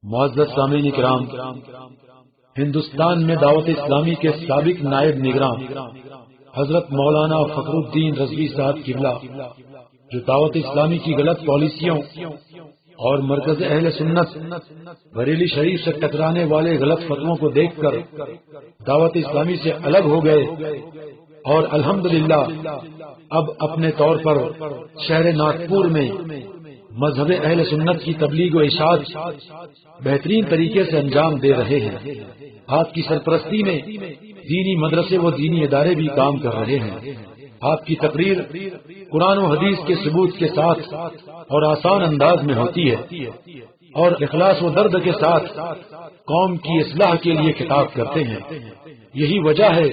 معزز سامعین کرام، ہندوستان میں دعوت اسلامی کے سابق نائب نگراں حضرت مولانا فخر الدین رضوی صاحب قبلہ جو دعوت اسلامی کی غلط پالیسیوں اور مرکز اہل سنت بریلی شریف سے ٹکرانے والے غلط فتووں کو دیکھ کر دعوت اسلامی سے الگ ہو گئے اور الحمدللہ اب اپنے طور پر شہر ناگپور میں مذہب اہل سنت کی تبلیغ و اشاعت بہترین طریقے سے انجام دے رہے ہیں۔ آپ کی سرپرستی میں دینی مدرسے و دینی ادارے بھی کام کر رہے ہیں۔ آپ کی تقریر قرآن و حدیث کے ثبوت کے ساتھ اور آسان انداز میں ہوتی ہے اور اخلاص و درد کے ساتھ قوم کی اصلاح کے لیے خطاب کرتے ہیں۔ یہی وجہ ہے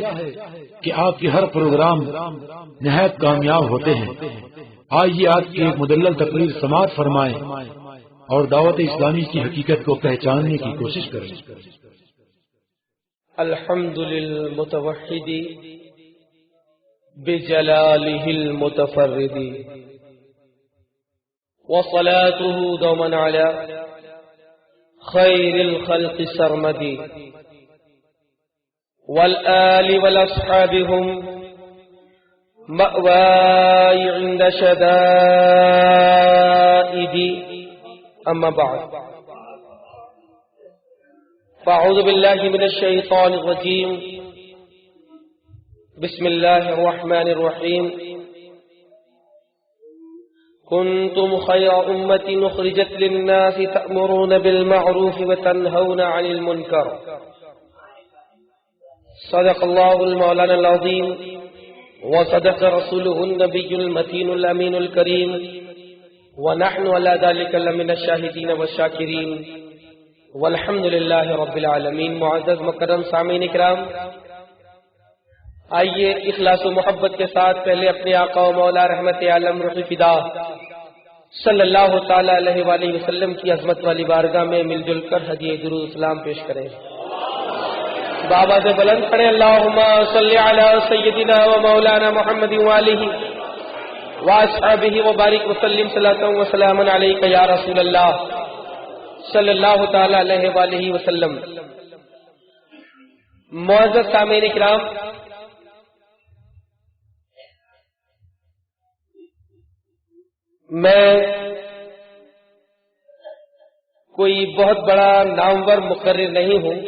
کہ آپ کے ہر پروگرام نہایت کامیاب ہوتے ہیں۔ آئیے آج کی ایک مدلل تقریر سماعت فرمائیں اور دعوت اسلامی کی حقیقت کو پہچاننے کی کوشش کریں۔ الحمد للمتوحد بجلالہ المتفرد وصلاته دوما على خير الخلق سرمد والآل والاصحاب هم مأواي عند شدائد أما بعد فأعوذ بالله من الشيطان الرجيم بسم الله الرحمن الرحيم كنتم خير أمة أخرجت للناس تأمرون بالمعروف وتنهون عن المنكر صدق الله المولانا العظيم وصدق رسوله النبي المتين الأمين الكريم ونحن على ذلك لمن الشاهدين والشاكرين والحمد لله رب العالمين۔ معزز مکرم سامعین کرام، آئیے اخلاص و محبت کے ساتھ پہلے اپنے آقا و مولا رحمت عالم روح فدا صلی اللہ تعالی علیہ وآلہ وسلم کی عظمت والی بارگاہ میں مل جل کر ہدیہ درود اسلام پیش کریں۔ بابا سے بلند پڑھیں، اللہم صلی علی سیدنا و مولانا محمد وآلہ واصحابہ وبارک وسلم صلاۃ و سلام علیک یا رسول اللہ صلی اللہ تعالی علیہ وآلہ وسلم۔ معزز سامعین کرام، میں کوئی بہت بڑا نامور مقرر نہیں ہوں،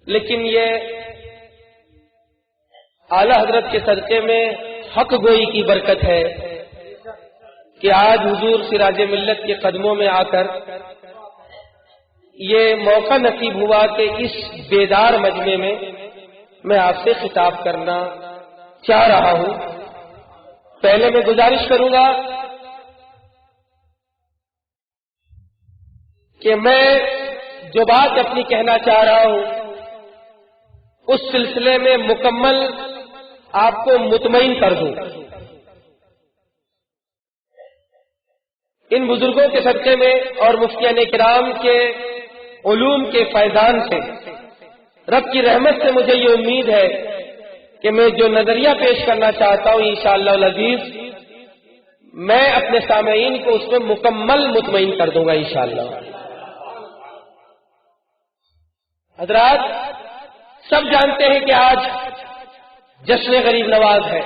لیکن یہ اعلی حضرت کے صدقے میں حق گوئی کی برکت ہے کہ آج حضور سراج ملت کے قدموں میں آ کر یہ موقع نصیب ہوا کہ اس بیدار مجمع میں آپ سے خطاب کرنا چاہ رہا ہوں۔ پہلے میں گزارش کروں گا کہ میں جو بات اپنی کہنا چاہ رہا ہوں اس سلسلے میں مکمل آپ کو مطمئن کر دوں۔ ان بزرگوں کے صدقے میں اور مفتیان کرام کے علوم کے فیضان سے، رب کی رحمت سے مجھے یہ امید ہے کہ میں جو نظریہ پیش کرنا چاہتا ہوں انشاءاللہ العزیز میں اپنے سامعین کو اس میں مکمل مطمئن کر دوں گا انشاءاللہ۔ حضرات سب جانتے ہیں کہ آج جشن غریب نواز ہے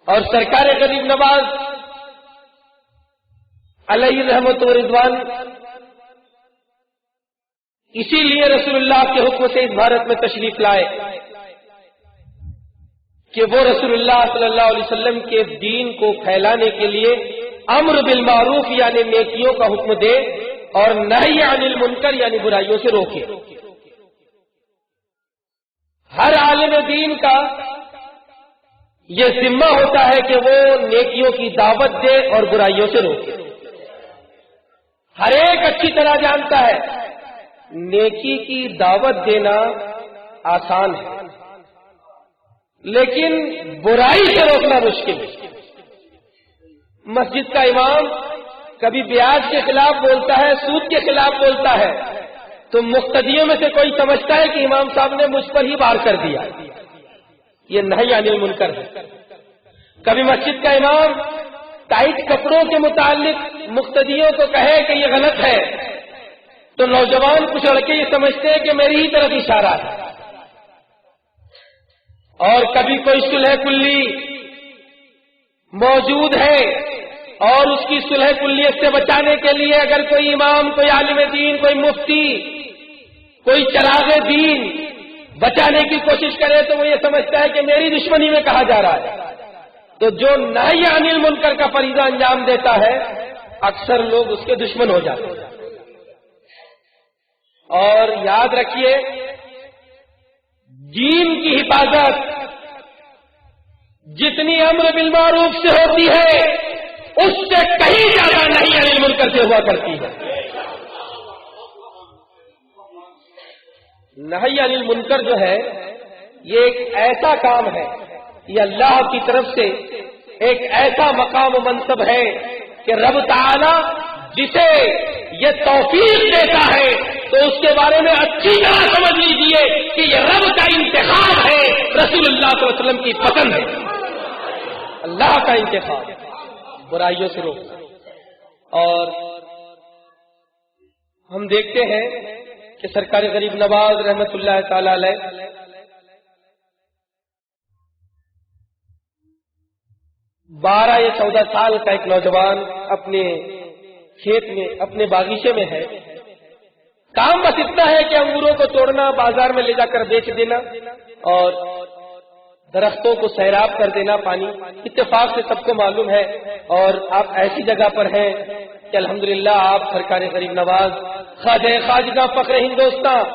اور سرکار غریب نواز علیہ رحمت و رضوان اسی لیے رسول اللہ کے حکم سے اس بھارت میں تشریف لائے کہ وہ رسول اللہ صلی اللہ علیہ وسلم کے دین کو پھیلانے کے لیے امر بالمعروف یعنی نیکیوں کا حکم دے اور نہی عن المنکر یعنی برائیوں سے روکے۔ ہر عالم دین کا یہ ذمہ ہوتا ہے کہ وہ نیکیوں کی دعوت دے اور برائیوں سے روکے۔ ہر ایک اچھی طرح جانتا ہے نیکی کی دعوت دینا آسان ہے لیکن برائی سے روکنا مشکل ہے۔ مسجد کا امام کبھی بیاج کے خلاف بولتا ہے، سود کے خلاف بولتا ہے، تو مقتدیوں میں سے کوئی سمجھتا ہے کہ امام صاحب نے مجھ پر ہی وار کر دیا، یہ نہی عن المنکر ہے۔ کبھی مسجد کا امام ٹائٹ کپڑوں کے متعلق مقتدیوں کو کہے کہ یہ غلط ہے تو نوجوان کچھ لڑکے یہ سمجھتے ہیں کہ میری ہی طرف اشارہ ہے، اور کبھی کوئی صلح کلی موجود ہے اور اس کی صلح کلیت سے بچانے کے لیے اگر کوئی امام، کوئی عالم دین، کوئی مفتی، کوئی چراغ دین بچانے کی کوشش کرے تو وہ یہ سمجھتا ہے کہ میری دشمنی میں کہا جا رہا ہے۔ تو جو نہی عن المنکر کا فریضہ انجام دیتا ہے اکثر لوگ اس کے دشمن ہو جاتے ہیں۔ اور یاد رکھیے دین کی حفاظت جتنی امر بالمعروف سے ہوتی ہے اس سے کہیں زیادہ نہی عن المنکر سے ہوا کرتی ہے۔ نہی عن المنکر جو ہے یہ ایک ایسا کام ہے، یہ اللہ کی طرف سے ایک ایسا مقام و منصب ہے کہ رب تعالی جسے یہ توفیق دیتا ہے تو اس کے بارے میں اچھی طرح سمجھ لیجیے کہ یہ رب کا انتخاب ہے، رسول اللہ صلی اللہ علیہ وسلم کی پسند ہے، اللہ کا انتخاب برائیوں سے روک۔ اور ہم دیکھتے ہیں کہ سرکار غریب نواز رحمت اللہ تعالی علیہ 12 یا 14 سال کا ایک نوجوان اپنے کھیت میں، اپنے باغیچے میں ہے، کام بس اتنا ہے کہ انگوروں کو توڑنا، بازار میں لے جا کر بیچ دینا اور درختوں کو سیراب کر دینا پانی۔ اتفاق سے سب کو معلوم ہے اور آپ ایسی جگہ پر ہیں کہ الحمدللہ آپ سرکار غریب نواز خواجہ خواجہ فخر ہندوستان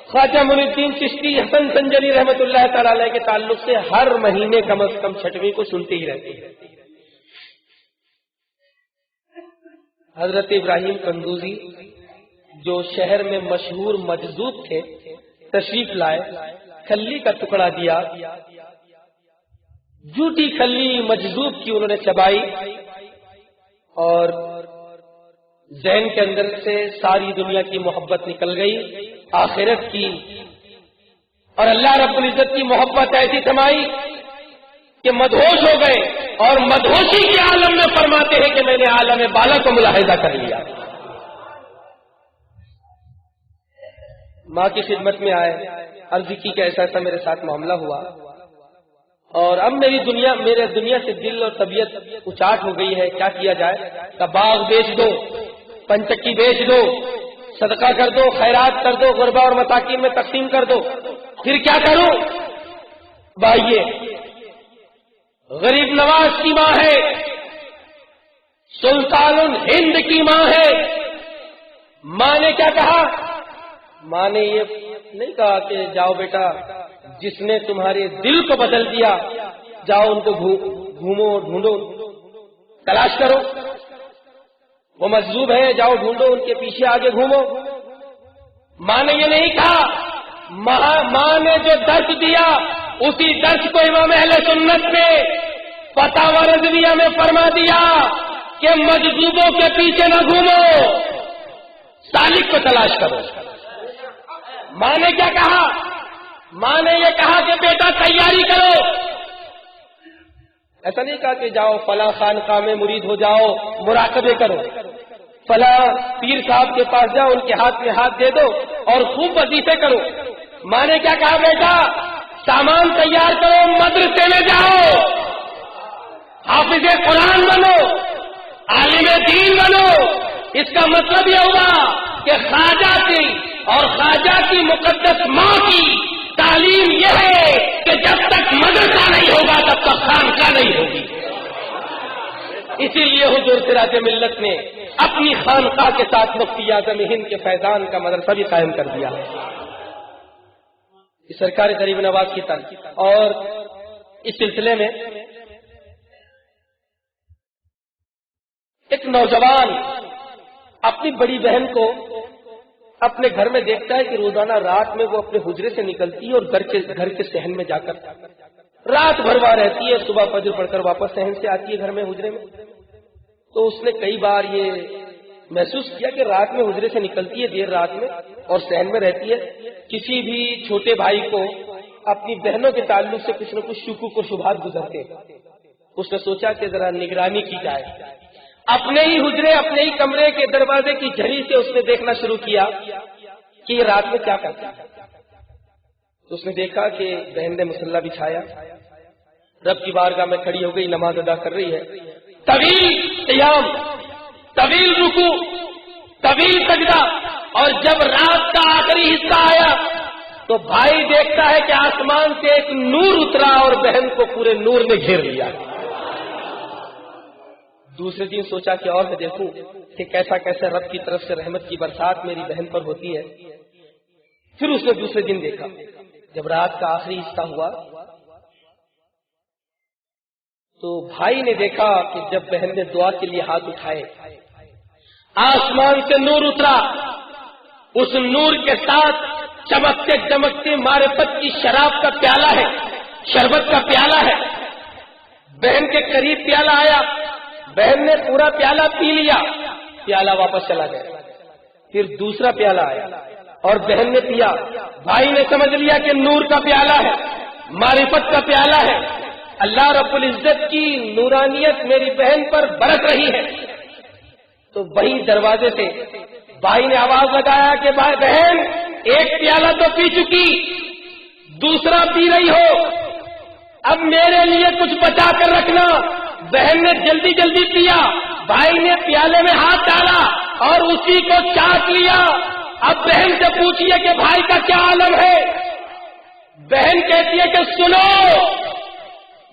خواجہ معین الدین چشتی حسن سنجری رحمت اللہ تعالی علیہ کے تعلق سے ہر مہینے کم از کم چھٹویں کو سنتے ہی رہتے ہیں۔ حضرت ابراہیم قندوزی جو شہر میں مشہور مجذوب تھے تشریف لائے، کھلی کا ٹکڑا دیا، جھوٹی کھلی مجذوب کی انہوں نے چبائی اور ذہن کے اندر سے ساری دنیا کی محبت نکل گئی، آخرت کی اور اللہ رب العزت کی محبت ایسی سمائی کہ مدہوش ہو گئے اور مدہوشی کے عالم میں فرماتے ہیں کہ میں نے عالم بالا کو ملاحظہ کر لیا۔ ماں کی خدمت میں آئے، عرض کی کہ ایسا ایسا میرے ساتھ معاملہ ہوا اور اب میرے دنیا سے دل اور طبیعت اچاٹ ہو گئی ہے، کیا کیا جائے؟ کہ باغ بیچ دو، پنچکی بیچ دو، صدقہ کر دو، خیرات کر دو، غربا اور مساکین میں تقسیم کر دو، پھر کیا کروں؟ بھائیے غریب نواز کی ماں ہے، سلطان الہند کی ماں ہے، ماں نے کیا کہا؟ ماں نے یہ نہیں کہا کہ جاؤ بیٹا جس نے تمہارے دل کو بدل دیا جاؤ ان کو گھومو، ڈھونڈو، تلاش کرو، وہ مجذوب ہے، جاؤ ڈھونڈو، ان کے پیچھے آگے گھومو۔ ماں نے یہ نہیں کہا، ماں نے جو درس دیا اسی درس کو امام اہل سنت نے فتاوی رضویہ میں فرما دیا کہ مجذوبوں کے پیچھے نہ گھومو، سالک کو تلاش کرو۔ ماں نے کیا کہا؟ ماں نے یہ کہا کہ بیٹا تیاری کرو، ایسا نہیں کہا کہ جاؤ فلاں خانقاہ میں مرید ہو جاؤ، مراقبے کرو، فلاں پیر صاحب کے پاس جاؤ، ان کے ہاتھ میں ہاتھ دے دو اور خوب وظیفے کرو۔ ماں نے کیا کہا؟ بیٹا سامان تیار کرو، مدرسے میں جاؤ، حافظ قرآن بنو، عالم دین بنو۔ اس کا مطلب یہ ہوا کہ خواجہ کی اور خواجہ کی مقدس ماں کی تعلیم یہ ہے کہ جب تک مدرسہ نہیں ہوگا تب تک خانقاہ نہیں ہوگی۔ اسی لیے حضور سراج ملت نے اپنی خانقاہ کے ساتھ مفتی اعظم ہند کے فیضان کا مدرسہ بھی قائم کر دیا ہے، سرکار غریب نواز کی طرف۔ اور اس سلسلے میں ایک نوجوان اپنی بڑی بہن کو اپنے گھر میں دیکھتا ہے کہ روزانہ رات میں وہ اپنے حجرے سے نکلتی ہے اور گھر کے صحن میں جا کر رات بھر وہاں رہتی ہے، صبح فجر پڑھ کر واپس صحن سے آتی ہے گھر میں حجرے میں۔ تو اس نے کئی بار یہ محسوس کیا کہ رات میں حجرے سے نکلتی ہے دیر رات میں اور صحن میں رہتی ہے، کسی بھی چھوٹے بھائی کو اپنی بہنوں کے تعلق سے کچھ نہ کچھ شکوک و شبہات گزرتے، اس نے سوچا کہ ذرا نگرانی کی جائے. اپنے ہی حجرے اپنے ہی کمرے کے دروازے کی جھری سے اس نے دیکھنا شروع کیا کہ یہ رات میں کیا کرتا ہے. تو اس نے دیکھا کہ بہن نے مصلی بچھایا، رب کی بارگاہ میں کھڑی ہو گئی، نماز ادا کر رہی ہے. طویل قیام، طویل رکوع، طویل سجدہ. اور جب رات کا آخری حصہ آیا تو بھائی دیکھتا ہے کہ آسمان سے ایک نور اترا اور بہن کو پورے نور نے گھیر لیا. دوسرے دن سوچا کہ اور میں دیکھوں کہ کیسا کیسا رب کی طرف سے رحمت کی برسات میری بہن پر ہوتی ہے. پھر اس نے دوسرے دن دیکھا، جب رات کا آخری حصہ ہوا تو بھائی نے دیکھا کہ جب بہن نے دعا کے لیے ہاتھ اٹھائے، آسمان سے نور اترا. اس نور کے ساتھ چمکتے چمکتے معرفت کی شراب کا پیالہ ہے، شربت کا پیالہ ہے. بہن کے قریب پیالہ آیا، بہن نے پورا پیالہ پی لیا، پیالہ واپس چلا گیا. پھر دوسرا پیالہ آیا اور بہن نے پیا. بھائی نے سمجھ لیا کہ نور کا پیالہ ہے، معرفت کا پیالہ ہے، اللہ رب العزت کی نورانیت میری بہن پر برس رہی ہے. تو وہی دروازے سے بھائی نے آواز لگایا کہ بھائی بہن ایک پیالہ تو پی چکی، دوسرا پی رہی ہو، اب میرے لیے کچھ بچا کر رکھنا. بہن نے جلدی جلدی پیا، بھائی نے پیالے میں ہاتھ ڈالا اور اسی کو چاٹ لیا. اب بہن سے پوچھیے کہ بھائی کا کیا عالم ہے. بہن کہتی ہے کہ سنو،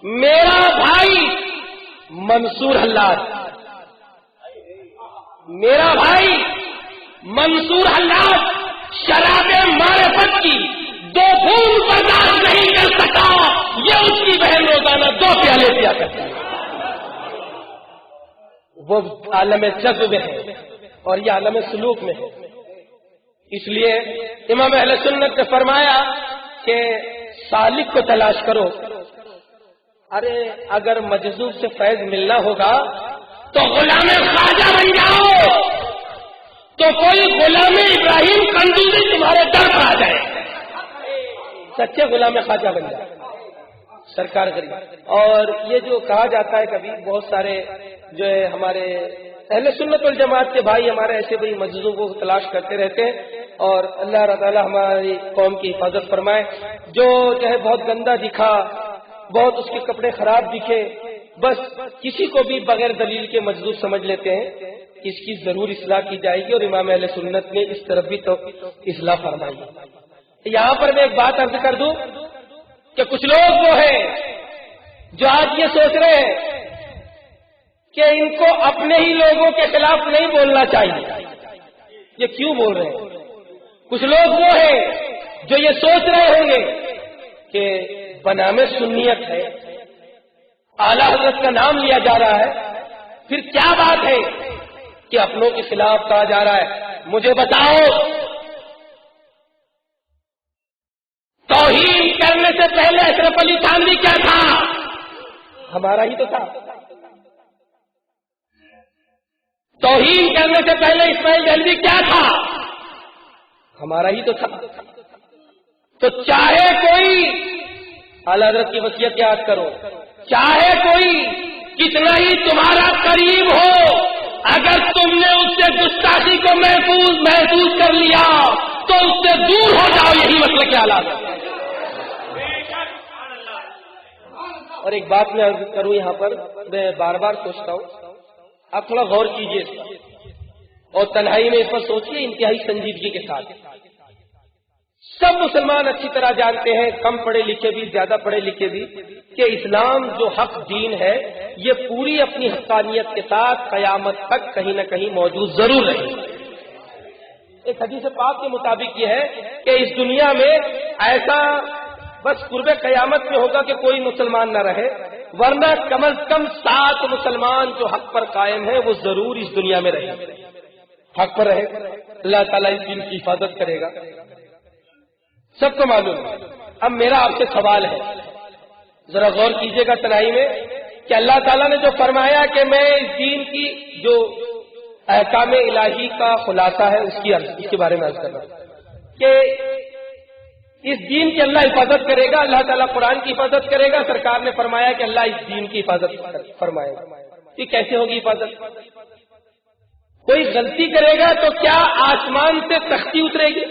میرا بھائی منصور حلاد، میرا بھائی منصور حلاد شراب معرفت کی 2 بوند برداشت نہیں کر سکا. یہ اس کی بہن روزانہ 2 پیالے پیا کرتی ہے. وہ عالم جذب میں ہے اور یہ عالم سلوک میں ہے. اس لیے امام اہل سنت نے فرمایا کہ سالک کو تلاش کرو. ارے اگر مجذوب سے فیض ملنا ہوگا تو غلام خواجہ بن جاؤ، تو کوئی غلام ابراہیم قندوزی تمہارے در پر آ جائے، سچے غلام خواجہ بن جائے سرکار غریب. اور یہ جو کہا جاتا ہے کبھی بہت سارے جو ہے ہمارے اہل سنت والجماعت کے بھائی ہمارے ایسے بڑی مجذوبوں کو تلاش کرتے رہتے ہیں، اور اللہ تعالیٰ ہماری قوم کی حفاظت فرمائے. جو ہے بہت گندا دکھا، بہت اس کے کپڑے خراب دکھے، بس کسی کو بھی بغیر دلیل کے مجذوب سمجھ لیتے ہیں. اس کی ضرور اصلاح کی جائے گی اور امام اہل سنت نے اس طرف بھی تو اصلاح فرمائی. یہاں پر میں ایک بات عرض کر دوں کہ کچھ لوگ وہ ہیں جو آج یہ سوچ رہے ہیں کہ ان کو اپنے ہی لوگوں کے خلاف نہیں بولنا چاہیے. یہ کیوں بول رہے ہیں؟ کچھ لوگ وہ ہیں جو یہ سوچ رہے ہوں گے کہ بنام سنیت ہے، اعلیٰ حضرت کا نام لیا جا رہا ہے، پھر کیا بات ہے کہ اپنوں کے خلاف کہا جا رہا ہے. مجھے بتاؤ، توہین کرنے سے پہلے اشرف علی تھانوی کیا تھا؟ ہمارا ہی تو تھا. توہین کرنے سے پہلے اسماعیل دہلوی کیا تھا؟ ہمارا ہی تو تھا. تو چاہے کوئی اعلیٰ حضرت کی وصیت یاد کرو، چاہے کوئی کتنا ہی تمہارا قریب ہو، اگر تم نے اس سے گستاخی کو محسوس کر لیا تو اس سے دور ہو جاؤ. یہی مسئلہ کے حالات. اور ایک بات میں عرض کروں یہاں پر، میں بار بار سوچتا ہوں، آپ تھوڑا غور کیجئے اور تنہائی میں اس پر سوچیے انتہائی سنجیدگی کے ساتھ. سب مسلمان اچھی طرح جانتے ہیں، کم پڑھے لکھے بھی زیادہ پڑھے لکھے بھی، کہ اسلام جو حق دین ہے یہ پوری اپنی حقانیت کے ساتھ قیامت تک کہیں نہ کہیں موجود ضرور رہے. ایک حدیث پاک کے مطابق یہ ہے کہ اس دنیا میں ایسا بس قرب قیامت میں ہوگا کہ کوئی مسلمان نہ رہے، ورنہ کم از کم 7 مسلمان جو حق پر قائم ہیں وہ ضرور اس دنیا میں رہے، حق پر رہے. اللہ تعالیٰ اس دین کی حفاظت کرے گا، سب کو معلوم ہے. اب میرا آپ سے سوال ہے، ذرا غور کیجئے گا تنہائی میں، کہ اللہ تعالیٰ نے جو فرمایا کہ میں اس دین کی جو احکام الہی کا خلاصہ ہے اس کے بارے میں عرض کر رہا ہوں کہ اس دین کی اللہ حفاظت کرے گا، اللہ تعالیٰ قرآن کی حفاظت کرے گا. سرکار نے فرمایا کہ اللہ اس دین کی حفاظت فرمائے گا. یہ کیسے ہوگی حفاظت؟ کوئی غلطی کرے گا تو کیا آسمان سے تختی اترے گی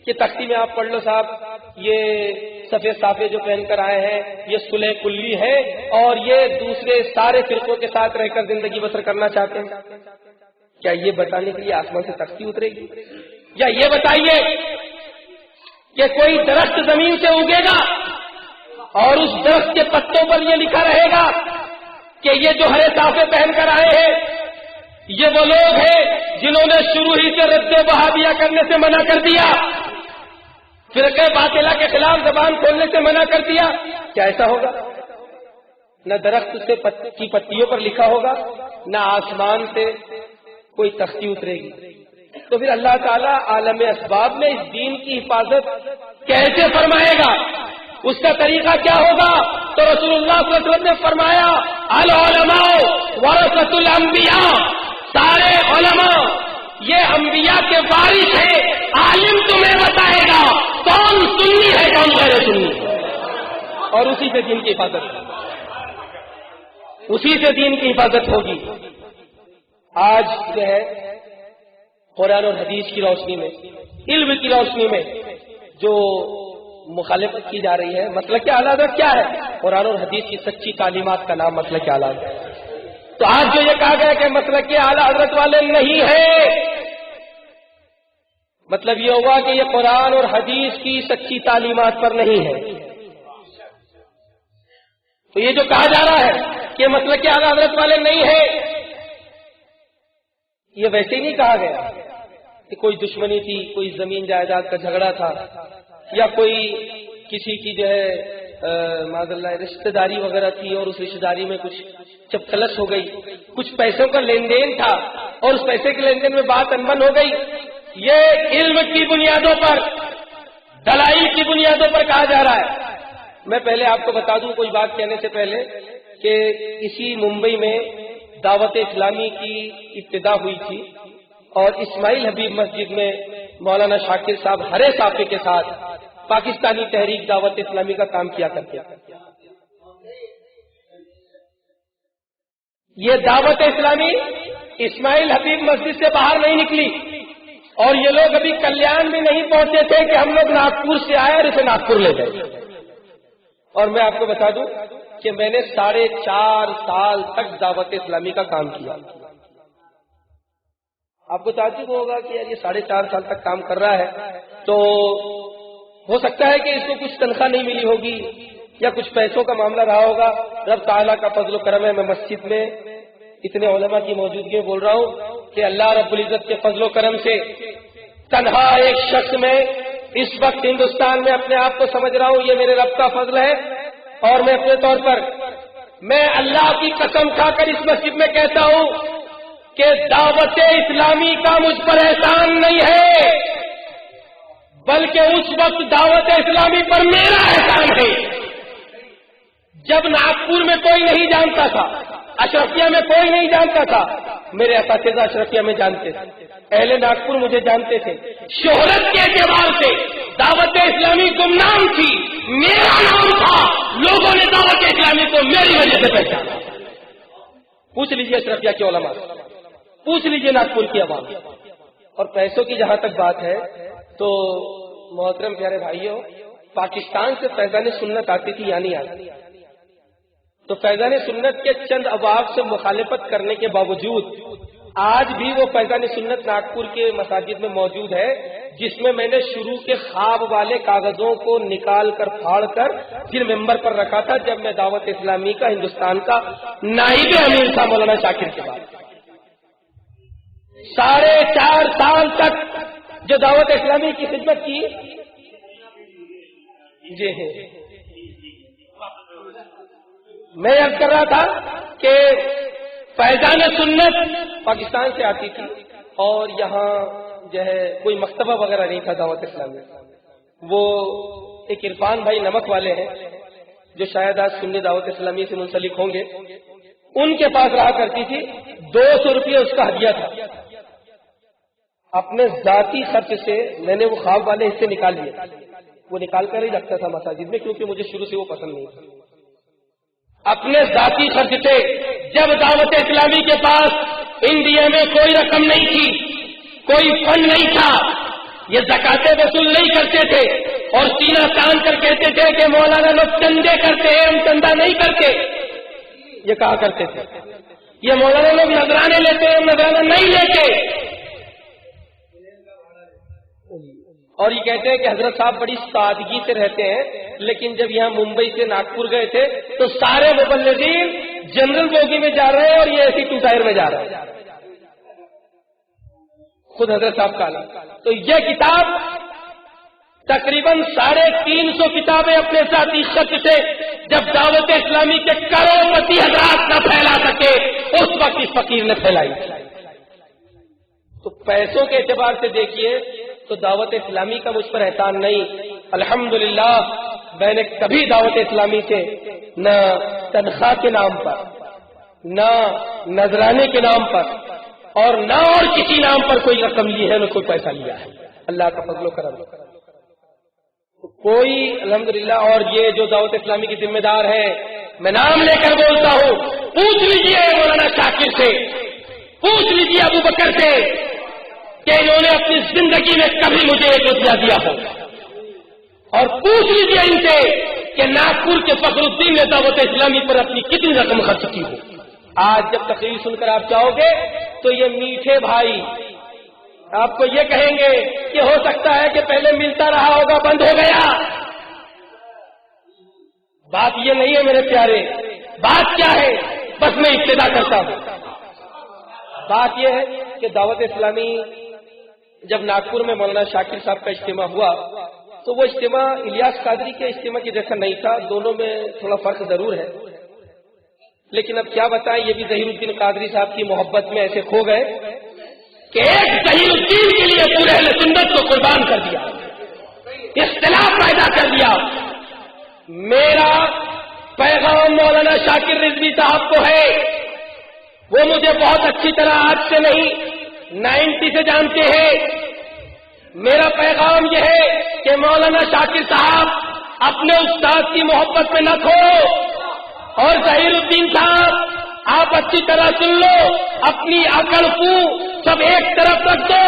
کہ تختی میں آپ پڑھ لو صاحب یہ سفید صافے جو پہن کر آئے ہیں یہ صلح کلی ہے اور یہ دوسرے سارے فرقوں کے ساتھ رہ کر زندگی بسر کرنا چاہتے ہیں؟ کیا یہ بتانے کے لیے آسمان سے تختی اترے گی؟ یا یہ بتائیے کہ کوئی درخت زمین سے اگے گا اور اس درخت کے پتوں پر یہ لکھا رہے گا کہ یہ جو ہرے صافے پہن کر آئے ہیں یہ وہ لوگ ہیں جنہوں نے شروع ہی سے رد وہابیہ کرنے سے منع کر دیا، فرقہ باطلہ کے خلاف زبان کھولنے سے منع کر دیا؟ کیا ایسا ہوگا؟ نہ درخت سے کی پتیوں پر لکھا ہوگا، نہ آسمان سے کوئی تختی اترے گی. تو پھر اللہ تعالیٰ عالم اسباب میں اس دین کی حفاظت کیسے فرمائے گا؟ اس کا طریقہ کیا ہوگا؟ تو رسول اللہ صلی اللہ علیہ وسلم نے فرمایا العلماء ورثۃ الانبیاء، سارے علماء یہ انبیاء کے وارث ہیں. عالم تمہیں بتائے گا کون سنی ہے کون غیر سنی، اور اسی سے دین کی حفاظت ہوگی. آج جو ہے قرآن اور حدیث کی روشنی میں، علم کی روشنی میں جو مخالفت کی جا رہی ہے، مسلک اعلیٰ حضرت کیا ہے؟ قرآن اور حدیث کی سچی تعلیمات کا نام مسلک اعلیٰ حضرت. تو آج جو یہ کہا گیا کہ مسلک اعلیٰ حضرت والے نہیں ہے، مطلب یہ ہوگا کہ یہ قرآن اور حدیث کی سچی تعلیمات پر نہیں ہے. تو یہ جو کہا جا رہا ہے کہ مسلک اعلیٰ حضرت والے نہیں ہے، یہ ویسے ہی نہیں کہا گیا کہ کوئی دشمنی تھی، کوئی زمین جائیداد کا جھگڑا تھا، یا کوئی کسی کی جو ہے معاذ اللہ رشتہ داری وغیرہ تھی اور اس رشتہ داری میں کچھ چپچلس ہو گئی، کچھ پیسوں کا لین دین تھا اور اس پیسے کے لین دین میں بات انبن ہو گئی. یہ علم کی بنیادوں پر، دلائل کی بنیادوں پر کہا جا رہا ہے. میں پہلے آپ کو بتا دوں کوئی بات کہنے سے پہلے کہ اسی ممبئی میں دعوت اسلامی کی ابتدا ہوئی تھی اور اسماعیل حبیب مسجد میں مولانا شاکر صاحب ہرے صافے کے ساتھ پاکستانی تحریک دعوت اسلامی کا کام کیا کرتے ہیں. یہ دعوت اسلامی اسماعیل حبیب مسجد سے باہر نہیں نکلی اور یہ لوگ ابھی کلیان بھی نہیں پہنچے تھے کہ ہم لوگ ناگپور سے آئے اور اسے ناگپور لے گئے. اور میں آپ کو بتا دوں کہ میں نے 4.5 سال تک دعوت اسلامی کا کام کیا. آپ کو تعجب ہوگا کہ یار یہ 4.5 سال تک کام کر رہا ہے تو ہو سکتا ہے کہ اس کو کچھ تنخواہ نہیں ملی ہوگی یا کچھ پیسوں کا معاملہ رہا ہوگا. رب تعالیٰ کا فضل و کرم ہے. میں مسجد میں اتنے علماء کی موجودگی میں بول رہا ہوں کہ اللہ رب العزت کے فضل و کرم سے تنہا ایک شخص میں اس وقت ہندوستان میں اپنے آپ کو سمجھ رہا ہوں. یہ میرے رب کا فضل ہے اور میں اپنے طور پر میں اللہ کی قسم کھا کر اس مسجد میں کہتا ہوں کہ دعوت اسلامی کا مجھ پر احسان نہیں ہے بلکہ اس وقت دعوت اسلامی پر میرا احسان ہے جب ناگپور میں کوئی نہیں جانتا تھا، اشرفیہ میں کوئی نہیں جانتا تھا. میرے اساتذہ اشرفیہ میں جانتے تھے، اہل ناگپور مجھے جانتے تھے. شہرت کے اعتبار سے دعوت اسلامی گمنام تھی، میرا نام تھا، لوگوں نے دعوت اسلامی کو میری وجہ سے پہچانا. پوچھ لیجیے اشرفیہ کے علماء، پوچھ لیجیے ناگپور کی عوام. اور پیسوں کی جہاں تک بات ہے تو محترم پیارے بھائیوں، پاکستان سے فیضان سنت آتی تھی یا نہیں آتی؟ تو فیضان سنت کے چند ابواب سے مخالفت کرنے کے باوجود آج بھی وہ فیضان سنت ناگپور کے مساجد میں موجود ہے جس میں میں نے شروع کے خواب والے کاغذوں کو نکال کر پھاڑ کر پھر ممبر پر رکھا تھا جب میں دعوت اسلامی کا ہندوستان کا نائب امیر تھا مولانا شاکر کے بعد. 4.5 سال تک جو دعوت اسلامی کی خدمت کی. جی ہے، میں عرض کر رہا تھا کہ فیضان سنت پاکستان سے آتی تھی اور یہاں جو ہے کوئی مکتبہ وغیرہ نہیں تھا دعوت اسلامی. وہ ایک عرفان بھائی نمک والے ہیں جو شاید آج سنی دعوت اسلامی سے منسلک ہوں گے، ان کے پاس رہا کرتی تھی. 200 روپیہ اس کا ہدیہ تھا. اپنے ذاتی خرچ سے میں نے وہ خواب والے حصے نکال لیے وہ نکال کر ہی رکھتا تھا مساجد میں، کیونکہ مجھے شروع سے وہ پسند نہیں تھا. اپنے ذاتی خرچ سے جب دعوت اسلامی کے پاس انڈیا میں کوئی رقم نہیں تھی، کوئی فنڈ نہیں تھا، یہ زکاتیں وصول نہیں کرتے تھے اور سینہ تان کر کہتے تھے کہ مولانا لوگ چندے کرتے ہیں، ہم چندہ نہیں کرتے، یہ کہا کرتے تھے. یہ مولانا لوگ نذرانے لیتے ہیں، ہم نذرانہ نہیں لیتے. اور یہ کہتے ہیں کہ حضرت صاحب بڑی سادگی سے رہتے ہیں، لیکن جب یہاں ممبئی سے ناگپور گئے تھے تو سارے مبلغین جنرل بوگی میں جا رہے ہیں اور یہ ایسی ٹو ٹائر میں جا رہے ہیں. خود حضرت صاحب کا. تو یہ کتاب تقریباً 350 کتابیں اپنے ذاتی خرچ سے جب دعوت اسلامی کے کروڑپتی حضرات نہ پھیلا سکے اس وقت اس فقیر نے پھیلائی. تو پیسوں کے اعتبار سے دیکھیے تو دعوت اسلامی کا مجھ پر احسان نہیں. الحمدللہ میں نے کبھی دعوت اسلامی سے نہ تنخواہ کے نام پر، نہ نذرانے کے نام پر اور نہ اور کسی نام پر کوئی رقم لی ہے، نہ کوئی پیسہ لیا ہے. اللہ کا فضل و کرم. کوئی الحمدللہ. اور یہ جو دعوت اسلامی کی ذمہ دار ہے، میں نام لے کر بولتا ہوں، پوچھ لیجئے مولانا شاکر سے، پوچھ لیجئے ابو بکر سے کہ انہوں نے اپنی زندگی میں کبھی مجھے 1 روپیہ دیا ہو، اور پوچھ لیجئے ان سے کہ ناگپور کے فخر الدین نے دعوت اسلامی پر اپنی کتنی رقم خرچ کی ہو. آج جب تقریر سن کر آپ جاؤ گے تو یہ میٹھے بھائی آپ کو یہ کہیں گے کہ ہو سکتا ہے کہ پہلے ملتا رہا ہوگا، بند ہو گیا. بات یہ نہیں ہے میرے پیارے. بات کیا ہے؟ بس میں ابتدا کرتا ہوں. بات یہ ہے کہ دعوت اسلامی جب ناگپور میں مولانا شاکر صاحب کا اجتماع ہوا تو وہ اجتماع الیاس قادری کے اجتماع کی جیسا نہیں تھا. دونوں میں تھوڑا فرق ضرور ہے، لیکن اب کیا بتائیں، یہ بھی ظہیر الدین قادری صاحب کی محبت میں ایسے کھو گئے کہ ایک ظہیر الدین کے لیے پورے اہل سنت کو قربان کر دیا، اختلاف پیدا کر دیا. میرا پیغام مولانا شاکر رضوی صاحب کو ہے، وہ مجھے بہت اچھی طرح آج سے نہیں 90 سے جانتے ہیں. میرا پیغام یہ ہے کہ مولانا شاکر صاحب اپنے استاد کی محبت میں نہ کھو، اور ظہیر الدین صاحب آپ اچھی طرح سن لو، اپنی عقل کو سب ایک طرف رکھ دو.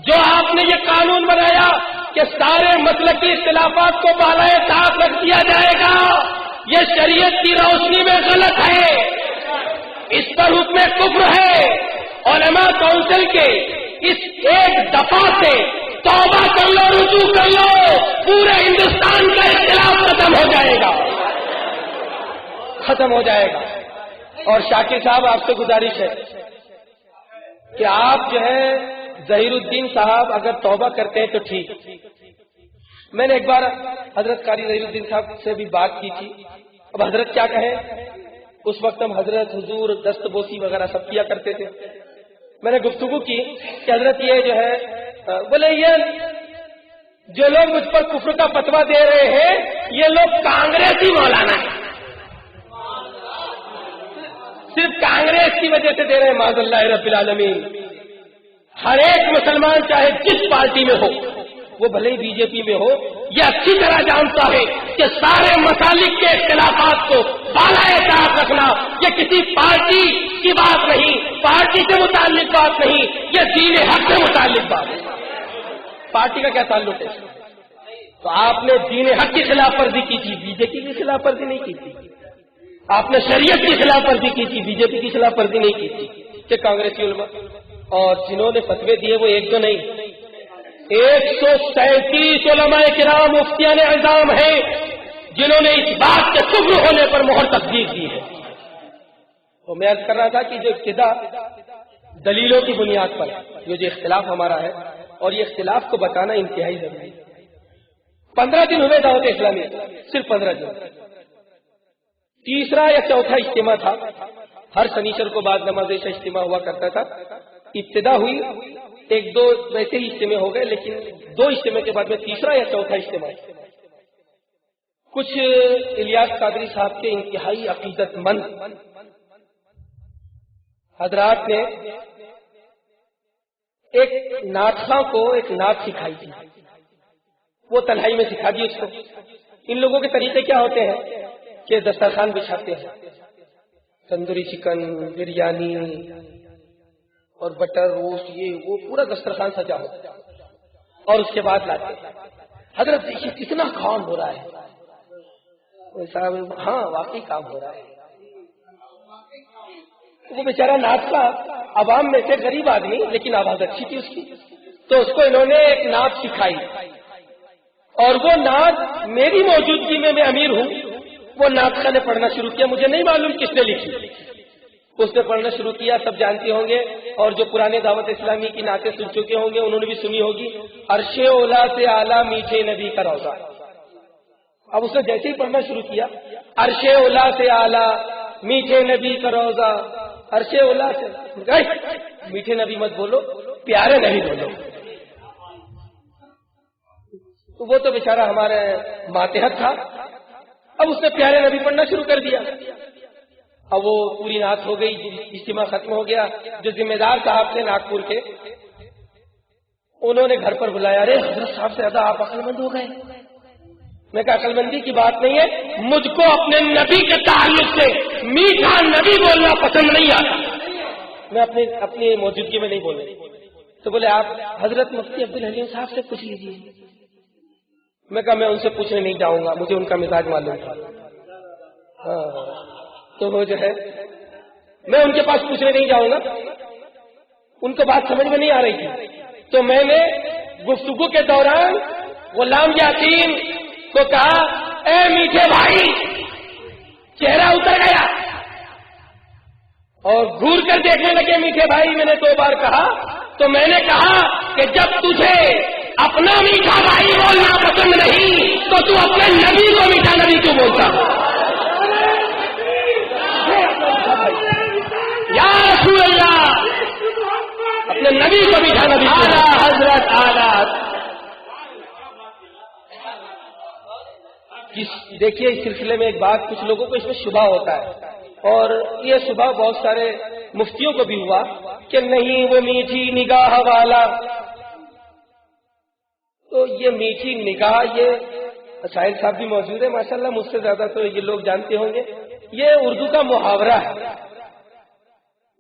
جو آپ نے یہ قانون بنایا کہ سارے مسلکی اختلافات کو بالائے طاق رکھ دیا جائے گا، یہ شریعت کی روشنی میں غلط ہے، اس پر حکم کفر ہے. علماء کونسل کے اس ایک دفعہ سے توبہ کر لو، رجوع کر لو، پورے ہندوستان کا اختلاف ختم ہو جائے گا، ختم ہو جائے گا. اور شاکر صاحب آپ سے گزارش ہے کہ آپ جو ہے ظہیر الدین صاحب اگر توبہ کرتے ہیں تو ٹھیک. میں نے ایک بار حضرت قاری ظہیر الدین صاحب سے بھی بات کی تھی. اب حضرت کیا کہیں، اس وقت ہم حضرت حضور دست بوسی وغیرہ سب کیا کرتے تھے. میں نے گفتگو کی کہ حضرت یہ جو ہے، بولے یہ جو لوگ مجھ پر کفر کا فتویٰ دے رہے ہیں یہ لوگ کانگریسی مولانا ہیں، صرف کانگریس کی وجہ سے دے رہے ہیں. معاذ اللہ رب العالمین. ہر ایک مسلمان چاہے جس پارٹی میں ہو، وہ بھلے ہی بی جے پی میں ہو، یہ اچھی طرح جانتا ہے کہ سارے مسالک کے اختلافات کو بالائے طاق رکھنا یہ کسی پارٹی کی بات نہیں، پارٹی سے متعلق بات نہیں، یہ دین حق سے متعلق بات ہے. پارٹی کا کیا تعلق ہے؟ تو آپ نے دین حق کی خلاف ورزی کی تھی، بی جے پی کی خلاف ورزی نہیں کی تھی. آپ نے شریعت کی خلاف ورزی کی تھی، بی جے پی کی خلاف ورزی نہیں کی تھی. کہ کانگریسی علماء اور جنہوں نے فتوے دیے وہ ایک دو نہیں، 137 علماء کرام مفتیان اعظام ہیں جنہوں نے اس بات کے کفر ہونے پر مہر تصدیق دی ہے. تو میں عرض کر رہا تھا کہ جو ابتدا دلیلوں کی بنیاد پر یہ جو اختلاف ہمارا ہے اور یہ اختلاف کو بتانا انتہائی ضروری ہے. 15 دن ہوئے دعوت اسلامی، صرف 15 دن. تیسرا یا چوتھا اجتماع تھا، ہر شنیچر کو بعد نماز عشاء اجتماع ہوا کرتا تھا. ابتدا ہوئی، ایک دو ویسے ہی اجتماع ہو گئے، لیکن 2 اجتماع کے بعد میں تیسرا یا چوتھا اجتماع. کچھ الیاس قادری صاحب کے انتہائی عقیدت مند حضرات نے ایک نعت خواں کو ایک نعت سکھائی تھی. وہ تنہائی میں سکھا دی اس کو. ان لوگوں کے طریقے کیا ہوتے ہیں کہ دسترخوان بچھاتے ہیں, تندوری چکن, بریانی اور بٹر روسٹ, یہ وہ پورا دسترخوان سجا ہوتا ہے, اور اس کے بعد لاتے ہیں. حضرت دیکھیے کتنا کام ہو رہا ہے. صاحب ہاں واقعی کام ہو رہا ہے. وہ بیچارہ نعت کا عوام میں سے غریب آدمی, لیکن آواز اچھی تھی اس کی, تو اس کو انہوں نے ایک نعت سکھائی, اور وہ نعت میری موجودگی میں امیر ہوں, وہ نعت نے پڑھنا شروع کیا. مجھے نہیں معلوم کس نے لکھی, اس نے پڑھنا شروع کیا. سب جانتے ہوں گے, اور جو پرانے دعوت اسلامی کی نعتیں سن چکے ہوں گے انہوں نے بھی سنی ہوگی, عرش اولا سے اعلیٰ میٹھے نبی کا روضہ. اب اس نے جیسے ہی پڑھنا شروع کیا, عرش اولا سے اعلیٰ میٹھے نبی کا روضہ, عرش اولا سے, میٹھے نبی مت بولو, پیارے نبی بولو. تو وہ تو بیچارہ ہمارے ماتحت تھا, اب اس نے پیارے نبی پڑھنا شروع کر دیا. اب وہ پوری نعت ہو گئی, اجتماع ختم ہو گیا. جو ذمہ دار صاحب تھے ناگپور کے, انہوں نے گھر پر بلایا. ارے حضرت صاحب سے زیادہ آپ عقل مند ہو گئے. میں کہا عقل مندی کی بات نہیں ہے, مجھ کو اپنے نبی کے تعلق سے میٹھا نبی بولنا پسند نہیں آتا, میں اپنی موجودگی میں نہیں بولے. تو بولے آپ حضرت مفتی عبدالحلیم صاحب سے پوچھ لیجیے. میں کہا میں ان سے پوچھنے نہیں جاؤں گا, مجھے ان کا مزاج معلوم تھا. ہاں تو وہ جو ہے میں ان کے پاس پوچھنے نہیں جاؤں گا, ان کو بات سمجھ میں نہیں آ رہی تھی. تو میں نے گفتگو کے دوران غلام یاسین کو کہا, اے میٹھے بھائی, چہرہ اتر گیا اور گھور کر دیکھنے لگے میٹھے بھائی. میں نے 2 بار کہا تو میں نے کہا کہ جب تجھے اپنا میٹھا بھائی بولنا پسند نہیں تو تو اپنے نبی کو میٹھا نبی کیوں بولتا؟ یا رسول اللہ, اپنے نبی کو میٹھا نبی. اعلیٰ حضرت اعلیٰ. دیکھیے اس سلسلے میں ایک بات, کچھ لوگوں کو اس میں شبہ ہوتا ہے, اور یہ شبہ بہت سارے مفتیوں کو بھی ہوا کہ نہیں وہ میٹھی نگاہ والا. تو یہ میٹھی نگاہ, یہ ساحل صاحب بھی موجود ہے ماشاءاللہ, مجھ سے زیادہ تو یہ لوگ جانتے ہوں گے. یہ اردو کا محاورہ ہے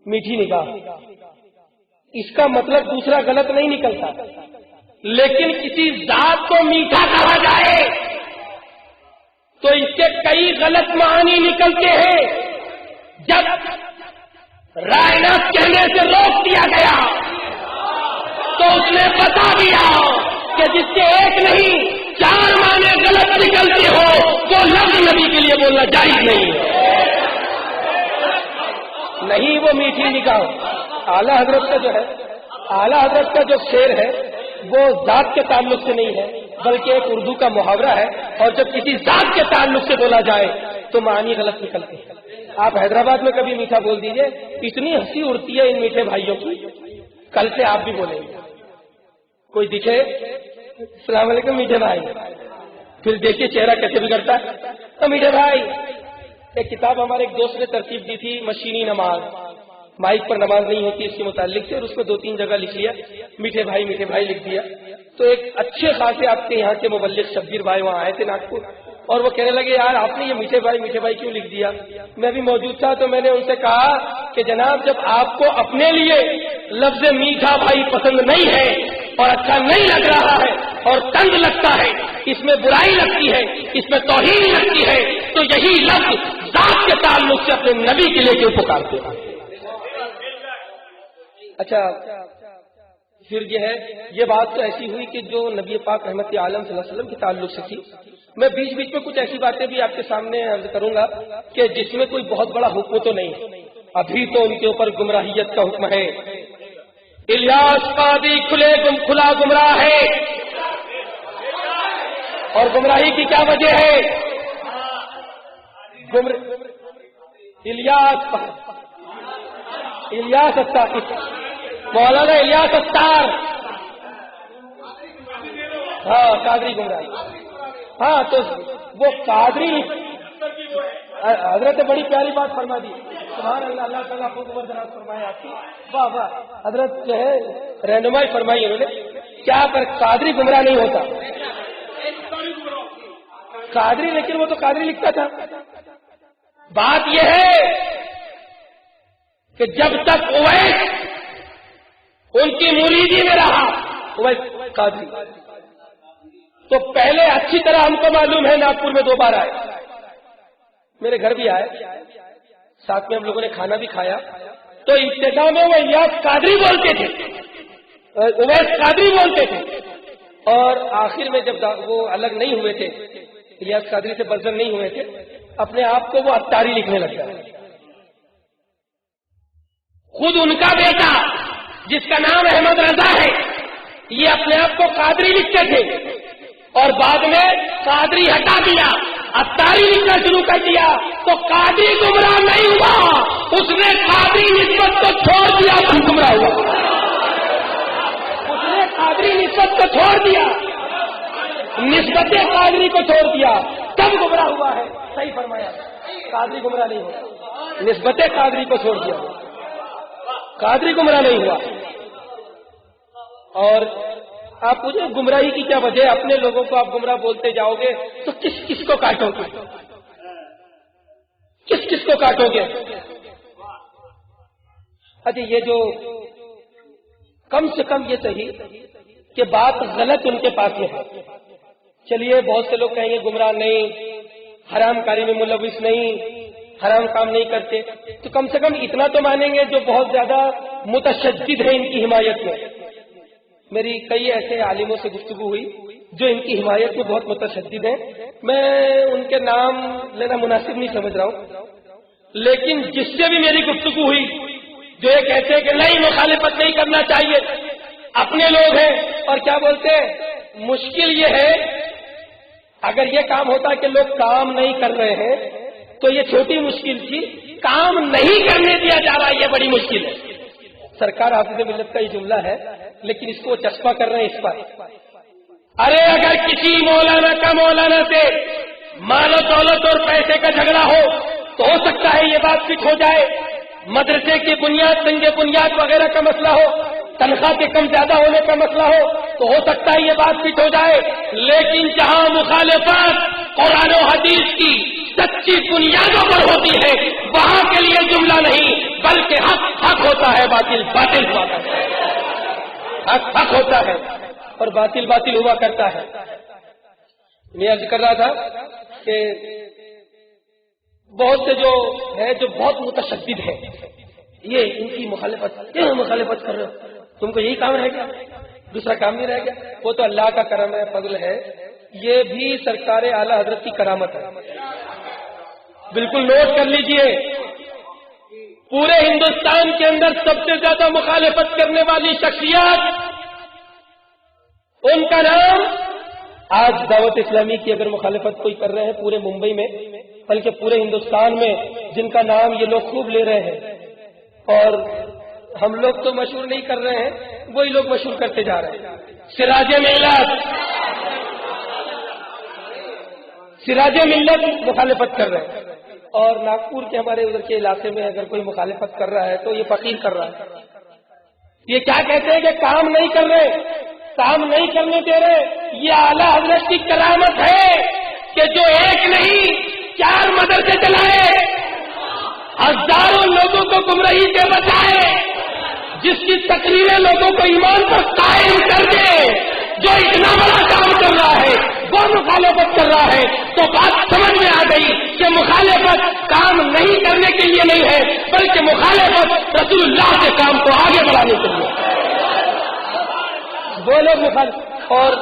میٹھی نگاہ. اس کا مطلب دوسرا غلط نہیں نکلتا, لیکن کسی ذات کو میٹھا کہا جائے تو اس کے کئی غلط معنی نکلتے ہیں. جب رائنس کہنے سے روک دیا گیا تو اس نے بتا دیا کہ جس کے ایک نہیں 4 معنی غلط نکلتے ہو وہ لفظ نبی کے لیے بولنا جائز نہیں ہے. نہیں وہ میٹھی نگاہ. اعلیٰ حضرت کا جو ہے, اعلیٰ حضرت کا جو شعر ہے وہ ذات کے تعلق سے نہیں ہے بلکہ ایک اردو کا محاورہ ہے, اور جب کسی ذات کے تعلق سے بولا جائے تو معنی غلط نکلتے ہیں. آپ حیدرآباد میں کبھی میٹھا بول دیجئے, اتنی ہنسی اڑتی ہے ان میٹھے بھائیوں کی. کل سے آپ بھی بولیں گے, کوئی دکھے السلام علیکم میٹھے بھائی, پھر دیکھیے چہرہ کیسے بگڑتا ہے. تو میٹھے بھائی, ایک کتاب ہمارے ایک دوست نے ترتیب دی تھی, مشینی نماز, مائک پر نماز نہیں ہوتی اس کے متعلق سے, اور اس کو 2-3 جگہ لکھ لیا میٹھے بھائی لکھ دیا. تو ایک اچھے خاصے آپ کے یہاں کے مبلغ شبیر بھائی وہاں آئے تھے ناگپور, اور وہ کہنے لگے یار آپ نے یہ میٹھے بھائی کیوں لکھ دیا. میں بھی موجود تھا تو میں نے ان سے کہا کہ جناب جب آپ کو اپنے لیے لفظ میٹھا بھائی پسند نہیں ہے اور اچھا نہیں لگ رہا ہے اور تنگ لگتا ہے, اس میں برائی لگتی ہے, اس میں توہین لگتی ہے, تو یہی لفظ ذات کے تعلق سے اپنے نبی کے لیے کیوں پکارتے ہیں؟ اچھا پھر یہ ہے, یہ بات تو ایسی ہوئی کہ جو نبی پاک رحمت عالم صلی اللہ علیہ وسلم کے تعلق سے تھی. میں بیچ بیچ میں کچھ ایسی باتیں بھی آپ کے سامنے عرض کروں گا کہ جس میں کوئی بہت بڑا حکم تو نہیں, ابھی تو ان کے اوپر گمراہیت کا حکم ہے. الیاس قادری کھلا گمراہ ہے, اور گمراہی کی کیا وجہ ہے؟ الیاس مولانا الیاس اتار, ہاں قادری گمراہی. ہاں تو وہ قادری حضرت نے بڑی پیاری بات فرما دی, سبحان اللہ, اللہ تعالیٰ خود دراز فرمائے آپ کی. واہ واہ, حضرت جو ہے رہنمائی فرمائی انہوں نے. کیا پر قادری گمراہ نہیں ہوتا؟ قادری، لیکن وہ تو قادری لکھتا تھا. بات یہ ہے کہ جب تک اویس ان کی مریدی میں رہا، اویس قادری، تو پہلے اچھی طرح ہم کو معلوم ہے ناگپور میں 2 بار آئے، میرے گھر بھی آئے، ساتھ میں ہم لوگوں نے کھانا بھی کھایا. تو ابتدا میں وہ الیاس قادری بولتے تھے، اویس قادری بولتے تھے، اور آخر میں جب وہ الگ نہیں ہوئے تھے، الیاس قادری سے برزن نہیں ہوئے تھے، اپنے آپ کو وہ اتاری لکھنے لگ گیا. خود ان کا بیٹا جس کا نام احمد رضا ہے، یہ اپنے آپ کو قادری لکھتے تھے، اور بعد میں قادری ہٹا دیا، اتاری لکھنا شروع کر دیا. تو قادری گمراہ نہیں ہوا، اس نے قادری نسبت کو چھوڑ دیا تو گمراہ ہوا. اس نے قادری نسبت کو چھوڑ دیا، نسبت قادری کو چھوڑ دیا، تب گمراہ ہوا ہے. صحیح فرمایا، قادری گمراہ نہیں ہوا، نسبت قادری کو چھوڑ دیا، قادری گمراہ نہیں ہوا. اور آپ مجھے گمراہی کی کیا وجہ ہے؟ اپنے لوگوں کو آپ گمراہ بولتے جاؤ گے تو کس کس کو کاٹو گے؟ کس کس کو کاٹو گے؟ اچھا، یہ جو کم سے کم یہ صحیح کہ بات غلط ان کے پاس میں ہے. چلیے، بہت سے لوگ کہیں گے گمراہ نہیں، حرام کاری میں ملوث نہیں، حرام کام نہیں کرتے، تو کم سے کم اتنا تو مانیں گے جو بہت زیادہ متشدد ہیں ان کی حمایت میں. میری کئی ایسے عالموں سے گفتگو ہوئی جو ان کی حمایت میں بہت متشدد ہیں. میں ان کے نام لینا مناسب نہیں سمجھ رہا ہوں، لیکن جس سے بھی میری گفتگو ہوئی جو یہ کہتے ہیں کہ نہیں، مخالفت نہیں کرنا چاہیے، اپنے لوگ ہیں. اور کیا بولتے ہیں؟ مشکل یہ ہے، اگر یہ کام ہوتا کہ لوگ کام نہیں کر رہے ہیں تو یہ چھوٹی مشکل تھی، کام نہیں کرنے دیا جا رہا، یہ بڑی مشکل ہے. سرکار حافظ ملت کا یہ جملہ ہے، لیکن اس کو چسپا کر رہے ہیں اس پر. ارے اگر کسی مولانا کا مولانا سے مال و دولت اور پیسے کا جھگڑا ہو تو ہو سکتا ہے یہ بات فٹ ہو جائے. مدرسے کی بنیاد، سنگ بنیاد وغیرہ کا مسئلہ ہو، تنخواہ کے کم زیادہ ہونے کا مسئلہ ہو تو ہو سکتا ہے یہ بات فٹ ہو جائے. لیکن جہاں مخالفت قرآن و حدیث کی سچی بنیادوں پر ہوتی ہے، وہاں کے لیے جملہ نہیں بلکہ حق حق ہوتا ہے، باطل باطل ہوا کرتا ہے. حق حق ہوتا ہے اور باطل باطل ہوا کرتا ہے. میں عرض کر رہا تھا کہ بہت سے جو ہے جو بہت متشدد ہے، یہ ان کی مخالفت، کیوں مخالفت کر رہے ہو؟ تم کو یہی کام رہ گیا، دوسرا کام نہیں رہ گیا؟ وہ تو اللہ کا کرم ہے، فضل ہے. یہ بھی سرکار اعلی حضرت کی کرامت ہے. بالکل نوٹ کر لیجئے، پورے ہندوستان کے اندر سب سے زیادہ مخالفت کرنے والی شخصیت، ان کا نام آج دعوت اسلامی کی اگر مخالفت کوئی کر رہے ہیں پورے ممبئی میں بلکہ پورے ہندوستان میں، جن کا نام یہ لوگ خوب لے رہے ہیں، اور ہم لوگ تو مشہور نہیں کر رہے ہیں، وہی لوگ مشہور کرتے جا رہے ہیں. سراج ملت مخالفت کر رہے ہیں. اور ناگپور کے ہمارے ادھر کے علاقے میں اگر کوئی مخالفت کر رہا ہے تو یہ فقیر کر رہا ہے. یہ کیا کہتے ہیں کہ کام نہیں کر رہے، کام نہیں کرنے دے رہے. یہ اعلیٰ حضرت کی کرامت ہے کہ جو ایک نہیں 4 مدرسے چلائے، ہزاروں لوگوں کو گمراہی سے بچائے، جس کی تقریریں لوگوں کو ایمان پر قائم کر دے. جو اتنا بڑا کام کر رہا ہے وہ مخالفت کر رہا ہے، تو بات سمجھ میں آ گئی کہ مخالفت کام نہیں کرنے کے لیے نہیں ہے بلکہ مخالفت رسول اللہ کے کام کو آگے بڑھانے کے لیے. وہ لوگ مخالف، اور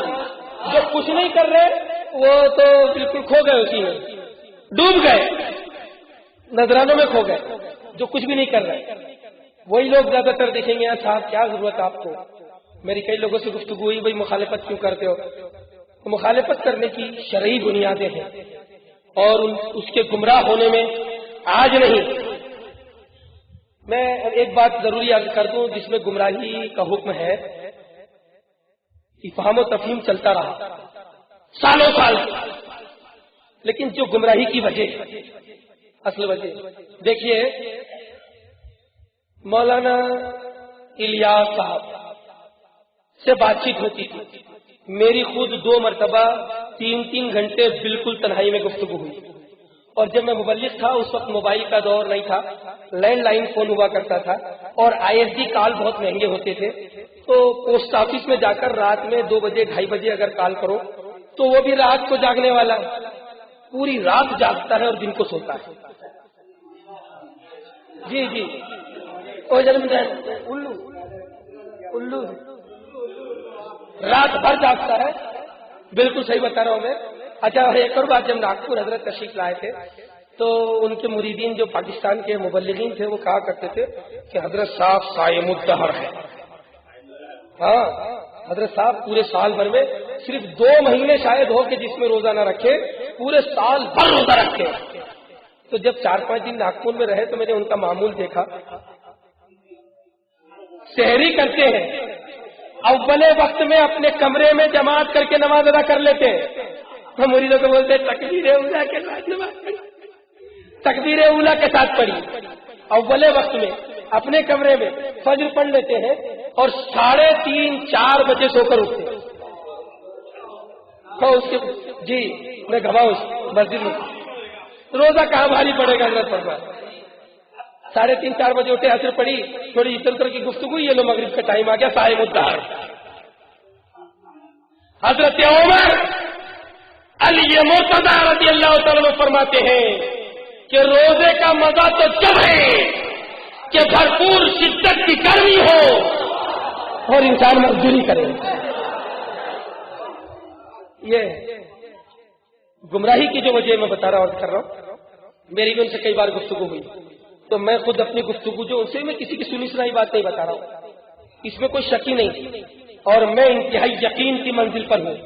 جو کچھ نہیں کر رہے وہ تو بالکل کھو گئے، اسی میں ڈوب گئے، نذرانوں میں کھو گئے. جو کچھ بھی نہیں کر رہے وہی لوگ زیادہ تر دیکھیں گے. صاحب کیا ضرورت آپ کو؟ میری کئی لوگوں سے گفتگو ہوئی، بھائی مخالفت کیوں کرتے ہو؟ مخالفت کرنے کی شرعی بنیادیں ہیں، اور اس کے گمراہ ہونے میں آج نہیں. میں ایک بات ضروری عرض کر دوں جس میں گمراہی کا حکم ہے. افہام و تفہیم چلتا رہا سالوں سال، لیکن جو گمراہی کی وجہ، اصل وجہ دیکھیے، مولانا الیاس صاحب سے بات چیت ہوتی تھی. میری خود 2 مرتبہ 3 گھنٹے بالکل تنہائی میں گفتگو ہوئی. اور جب میں مبلغ تھا اس وقت موبائل کا دور نہیں تھا، لینڈ لائن فون ہوا کرتا تھا اور ISD کال بہت مہنگے ہوتے تھے. تو پوسٹ آفس میں جا کر رات میں 2 بجے 2:30 بجے اگر کال کرو تو وہ بھی رات کو جاگنے والا ہے، پوری رات جاگتا ہے اور دن کو سوتا ہے. جی او جنم الو رات بھر جاگتا ہے. بالکل صحیح بتا رہا ہوں میں. اچھا ایک اور بات، جب ناگپور حضرت تشریف لائے تھے تو ان کے مریدین جو پاکستان کے مبلغین تھے وہ کہا کرتے تھے کہ حضرت صاحب صائم الدہر ہے. ہاں حضرت صاحب پورے سال بھر میں صرف 2 مہینے شاید ہو کہ جس میں روزہ نہ رکھے، پورے سال بھر روزہ رکھے. تو جب 4-5 دن ناگپور میں رہے تو میں نے ان کا معمول دیکھا. سحری کرتے ہیں، اولے وقت میں اپنے کمرے میں جماعت کر کے نماز ادا کر لیتے ہیں. ہم مریدوں کو بولتے تکبیر اولا کے ساتھ نماز پڑھی، تکبیر اولا کے ساتھ پڑھی. اولے وقت میں اپنے کمرے میں فجر پڑھ لیتے ہیں اور 3:30-4 بجے سو کر اٹھتے ہیں. اس کے جی میں گواہ ہوں مسجد میں. روزہ کہاں بھاری پڑے گا حضرت پر 3:30-4 بجے اٹھے، عصر پڑھی، تھوڑی اتر کی گفتگو، یہ لو مغرب کا ٹائم آ گیا، صائم الدہر. حضرت عمر علی مرتضی رضی اللہ تعالیٰ فرماتے ہیں کہ روزے کا مزہ تو جب ہے کہ بھرپور شدت کی گرمی ہو اور انسان مزدوری کرے. یہ گمراہی کی جو وجہ میں بتا رہا ہوں کر رہا ہوں، میری بھی ان سے کئی بار گفتگو ہوئی تو میں خود اپنی گفتگو جو ان سے میں کسی کی سنی سنائی بات نہیں بتا رہا ہوں، اس میں کوئی شک ہی نہیں اور میں انتہائی یقین کی منزل پر ہوں.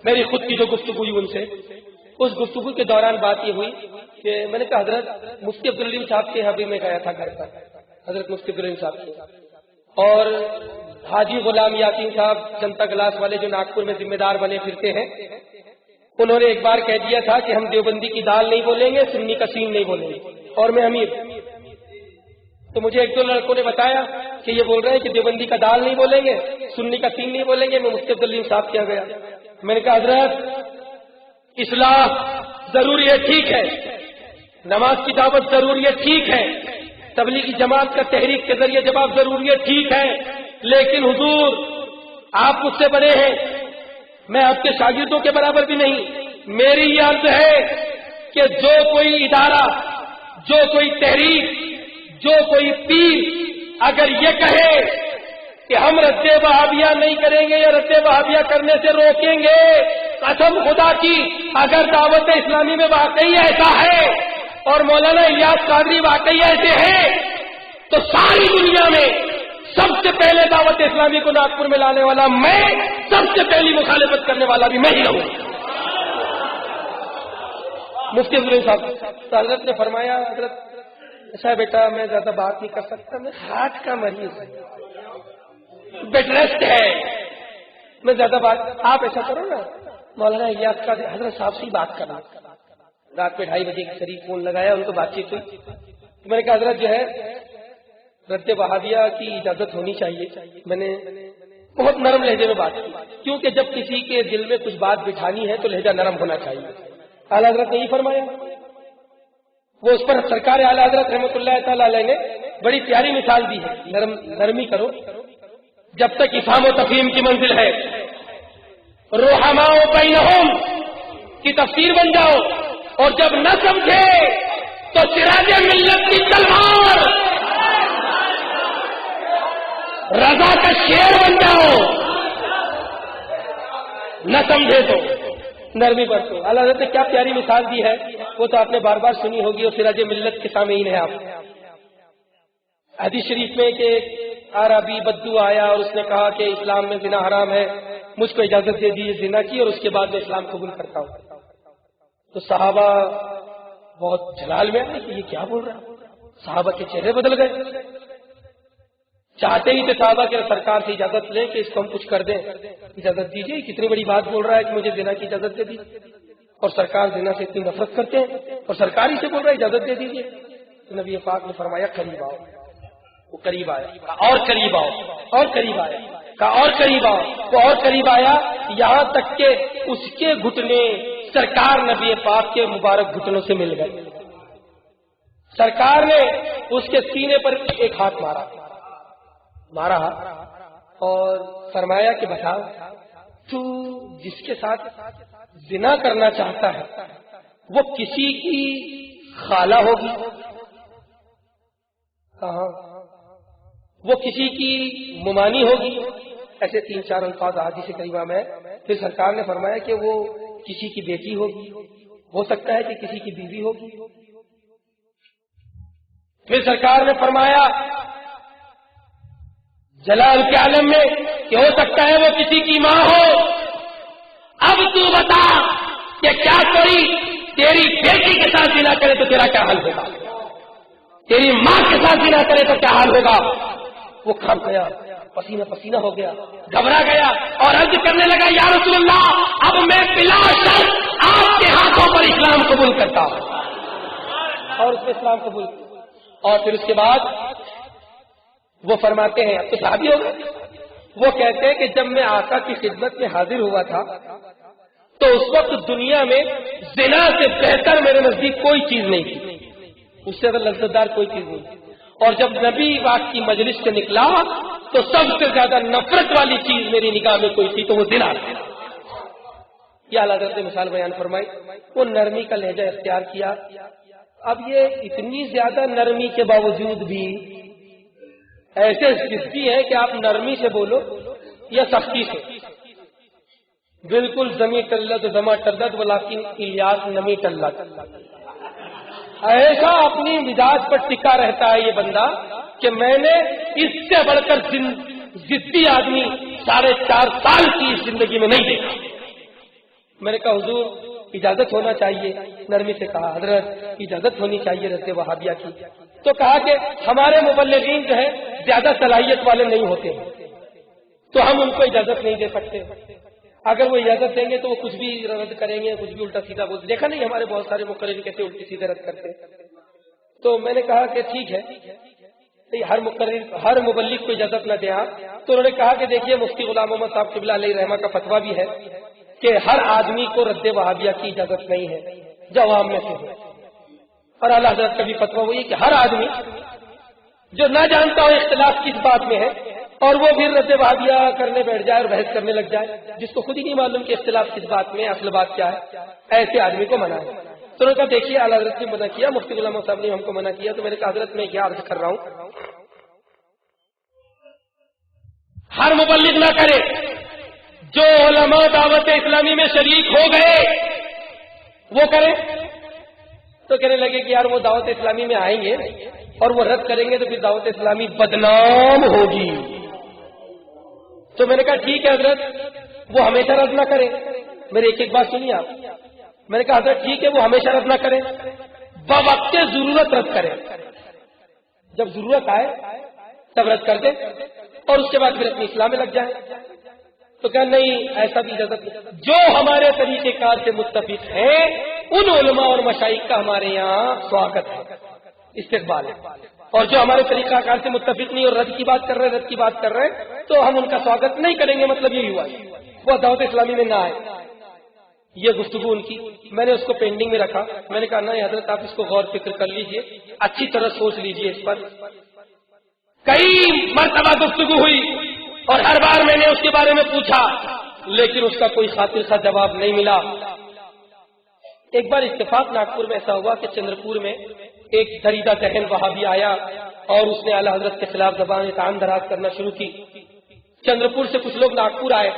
میری خود کی جو گفتگو ہوئی ان سے، اس گفتگو کے دوران بات یہ ہوئی کہ میں نے کہا حضرت مفتی عبدالعلیم صاحب کے حبی میں گیا تھا گھر پر، حضرت مفتی عبدالعلیم صاحب کے، اور حاجی غلام یاسین صاحب جنتا کلاس والے جو ناگپور میں ذمہ دار بنے پھرتے ہیں، انہوں نے ایک بار کہہ دیا تھا کہ ہم دیوبندی کی دال نہیں بولیں گے، سنی کا سین نہیں بولیں گے، اور میں امیر. تو مجھے 1-2 لڑکوں نے بتایا کہ یہ بول رہے ہیں کہ دیوبندی کا دال نہیں بولیں گے، سنی کا سین نہیں بولیں گے. میں مفتی عبدالعلیم صاحب کیا گیا، میں نے کہا حضرت اصلاح ضروری ہے، ٹھیک ہے، نماز کی دعوت ضروری ہے، ٹھیک ہے، تبلیغی جماعت کا تحریک کے ذریعے جواب ضروری ہے، ٹھیک ہے، لیکن حضور آپ مجھ سے بڑے ہیں، میں آپ کے شاگردوں کے برابر بھی نہیں. میری یہ عرض ہے کہ جو کوئی ادارہ، جو کوئی تحریک، جو کوئی پیر اگر یہ کہے کہ ہم رد وہابیہ نہیں کریں گے یا رد وہابیہ کرنے سے روکیں گے، قسم خدا کی اگر دعوت اسلامی میں واقعی ایسا ہے اور مولانا الیاس قادری واقعی ایسے ہیں تو ساری دنیا میں سب سے پہلے دعوت اسلامی کو ناگپور میں لانے والا میں، سب سے پہلی مخالفت کرنے والا بھی میں ہی ہوں. مفتی عبدالعلیم صاحب حضرت نے فرمایا حضرت ایسا بیٹا میں زیادہ بات نہیں کر سکتا، میں ہارٹ کا مریض ہوں، بیڈ ریسٹ ہے، میں زیادہ بات. آپ ایسا کرو نا مولانا الیاس کا حضرت صاحب سے ہی بات کرنا. رات میں 2:30 بجے کے قریب فون لگایا، ان کو بات چیت ہوئی. میں نے کہا حضرت جو ہے رد وہابیہ کی اجازت ہونی چاہیے. میں نے بہت نرم لہجے میں بات کی کیونکہ جب کسی کے دل میں کچھ بات بٹھانی ہے تو لہجہ نرم ہونا چاہیے. اعلیٰ حضرت نے یہ فرمایا، وہ اس پر سرکار اعلیٰ حضرت رحمۃ اللہ تعالی علیہ نے بڑی پیاری مثال دی ہے، نرمی کرو جب تک افہام و تفہیم کی منزل ہے، رحماء بینہم کی تفسیر بن جاؤ، اور جب نہ سمجھے تو سراج ملت کی تلوار رضا کا شیر بن جاؤ، نہ سمجھے تو نرمی برتو. اللہ حضرت نے کیا پیاری مثال دی ہے، وہ تو آپ نے بار بار سنی ہوگی اور سراج ملت کے سامعین ہے آپ. حدیث شریف میں کہ عربی بدو آیا اور اس نے کہا کہ اسلام میں زنا حرام ہے، مجھ کو اجازت دے دیجیے زنا کی اور اس کے بعد میں اسلام قبول کرتا ہوں. تو صحابہ بہت جلال میں آئے کہ یہ کیا بول رہا ہے، صحابہ کے چہرے بدل گئے. چاہتے ہی تھے صحابہ کے سرکار سے اجازت لیں کہ اس کو ہم کچھ کر دیں، اجازت دیجیے، کتنی بڑی بات بول رہا ہے کہ مجھے زنا کی اجازت دے دیجیے، اور سرکار زنا سے اتنی نفرت کرتے ہیں اور سرکار ہی سے بول رہا ہے اجازت دے دیجیے. نبی پاک نے فرمایا قریب آؤ. وہ قریب آیا، کہا اور قریب آؤ، اور قریب آیا، کہا اور قریب آؤ، وہ اور قریب آیا، یہاں تک کہ اس کے گھٹنے سرکار نبی پاک کے مبارک گھٹنوں سے مل گئے۔ سرکار نے اس کے سینے پر ایک ہاتھ مارا اور فرمایا کہ بتا، تو جس کے ساتھ زنا کرنا چاہتا ہے وہ کسی کی خالہ ہوگی؟ کہاں؟ وہ کسی کی ممانی ہوگی؟ ایسے 3-4 الفاظ حدیث کریمہ میں۔ پھر سرکار نے فرمایا کہ وہ کسی کی بیٹی ہوگی، ہو سکتا ہے کہ کسی کی بیوی ہوگی۔ پھر سرکار نے فرمایا جلال کے عالم میں کہ ہو سکتا ہے وہ کسی کی ماں ہو۔ اب تو بتا کہ کیا کوئی تیری بیٹی کے ساتھ زنا کرے تو تیرا کیا حال ہوگا؟ تیری ماں کے ساتھ زنا کرے تو کیا حال ہوگا؟ وہ کھپ گیا، پسینہ پسینہ ہو گیا، گھبرا گیا اور عرض کرنے لگا یا رسول اللہ، اب میں بلا شک آپ کے ہاتھوں پر اسلام قبول کرتا ہوں۔ اور اس نے اسلام قبول کیا۔ اور پھر اس کے بعد وہ فرماتے ہیں، اب تو صحابی ہو گئے، وہ کہتے ہیں کہ جب میں آقا کی خدمت میں حاضر ہوا تھا تو اس وقت دنیا میں زنا سے بہتر میرے نزدیک کوئی چیز نہیں تھی، اس سے زیادہ لذت دار کوئی چیز نہیں تھی۔ اور جب نبی پاک کی مجلس سے نکلا تو سب سے زیادہ نفرت والی چیز میری نگاہ میں کوئی تھی تو وہ زنا تھا۔ یہ اعلیٰ حضرت نے مثال بیان فرمائی، وہ نرمی کا لہجہ اختیار کیا۔ اب یہ اتنی زیادہ نرمی کے باوجود بھی ایسے ضدی ہے کہ آپ نرمی سے بولو یا سختی سے، بالکل زمیں ٹلت زما ٹلت ولیکن الیاس نمی ٹلت، ایسا اپنی مزاج پر ٹکا رہتا ہے یہ بندہ کہ میں نے اس سے بڑھ کر ضدی آدمی 4.5 سال کی اس زندگی میں نہیں دیکھا۔ میں نے کہا حضور اجازت ہونا چاہیے، نرمی سے کہا حضرت اجازت ہونی چاہیے رد وہابیہ کی۔ تو کہا کہ ہمارے مبلغین جو ہے زیادہ صلاحیت والے نہیں ہوتے تو ہم ان کو اجازت نہیں دے سکتے، اگر وہ اجازت دیں گے تو وہ کچھ بھی رد کریں گے، کچھ بھی الٹا سیدھا بول، دیکھا نہیں ہمارے بہت سارے مقررین کیسے الٹی سیدھے رد کرتے ہیں۔ تو میں نے کہا کہ ٹھیک ہے، ہر مقرر ہر مبلغ کو اجازت نہ دیں آپ۔ تو انہوں نے کہا کہ دیکھیے مفتی غلام محمد صاحب قبلہ علیہ رحمہ کا فتویٰ بھی ہے کہ ہر آدمی کو رد وہابیہ کی اجازت نہیں ہے جو عوام میں سے ہے، اور اعلیٰ حضرت کا بھی فتویٰ وہی کہ ہر آدمی جو نہ جانتا ہو اختلاف کس بات میں ہے اور وہ بھی رد وہابیہ کرنے بیٹھ جائے اور بحث کرنے لگ جائے جس کو خود ہی نہیں معلوم کہ اختلاف کس بات میں، اصل بات کیا ہے، ایسے آدمی کو منع ہے۔ تو انہوں نے کہا دیکھیے اعلیٰ حضرت نے منع کیا، مفتی غلام محمد صاحب نے ہم کو منع کیا، تو میں نے کہا حضرت میں کیا عرض کر رہا ہوں، ہر مبلغ نہ کرے، جو علماء دعوت اسلامی میں شریک ہو گئے وہ کریں۔ تو کہنے لگے کہ یار وہ دعوت اسلامی میں آئیں گے اور وہ رد کریں گے تو پھر دعوت اسلامی بدنام ہوگی۔ تو میں نے کہا ٹھیک ہے حضرت، وہ ہمیشہ رد نہ کریں، میری ایک بات سنیے آپ۔ میں نے کہا حضرت ٹھیک ہے وہ ہمیشہ رد نہ کریں، بوقت ضرورت رد کریں، جب ضرورت آئے تب رد کر دیں اور اس کے بعد پھر اپنی اصلاح میں لگ جائیں۔ تو کہا نہیں ایسا بھی اجازت نہیں، جو ہمارے طریقہ کار سے متفق ہیں ان علماء اور مشائخ کا ہمارے یہاں سواگت ہے، استقبال ہے، اور جو ہمارے طریقہ کار سے متفق نہیں اور رد کی بات کر رہے ہیں تو ہم ان کا سواگت نہیں کریں گے۔ مطلب یہی ہوا وہ دعوت اسلامی میں نہ آئے۔ یہ گفتگو ان کی میں نے اس کو پینڈنگ میں رکھا، میں نے کہا نہیں حضرت آپ اس کو غور فکر کر لیجئے، اچھی طرح سوچ لیجئے اس پر۔ کئی مرتبہ گفتگو ہوئی اور ہر بار میں نے اس کے بارے میں پوچھا لیکن اس کا کوئی خاطر خواہ جواب نہیں ملا۔ ایک بار اتفاق ناگپور میں ایسا ہوا کہ چندرپور میں ایک دریدہ ذہن وہابی آیا اور اس نے اعلیٰ حضرت کے خلاف زبان تان دراز کرنا شروع کی۔ چندرپور سے کچھ لوگ ناگپور آئے،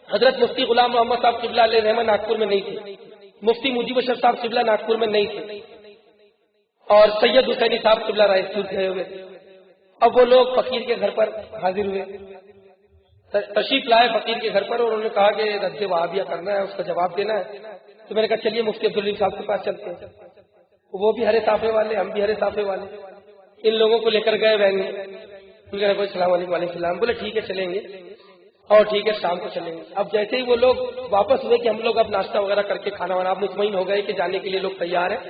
حضرت مفتی غلام محمد صاحب قبلہ علیہ رحمہ ناگپور میں نہیں تھے، مفتی مجیب اشرف صاحب قبلہ ناگپور میں نہیں تھے، اور سید حسینی صاحب قبلہ رائے پور گئے ہوئے تھے۔ اب وہ لوگ فقیر کے گھر پر حاضر ہوئے، تشریف لائے فقیر کے گھر پر، اور انہوں نے کہا کہ رد وہابیہ کرنا ہے، اس کا جواب دینا ہے۔ تو میں نے کہا چلیے مفتی عبدالعلیم صاحب کے پاس چلتے ہیں، وہ بھی ہرے صافے والے، ہم بھی ہرے صافے والے، ان لوگوں کو لے کر گئے وین میں۔ السلام علیکم وعلیکم السلام، بولے ٹھیک ہے چلیں گے، اور ٹھیک ہے شام کو چلیں گے۔ اب جیسے ہی وہ لوگ واپس ہوئے کہ ہم لوگ اب ناشتہ وغیرہ کر کے کھانا وانا، اب مطمئن ہو گئے کہ جانے کے لیے لوگ تیار ہیں۔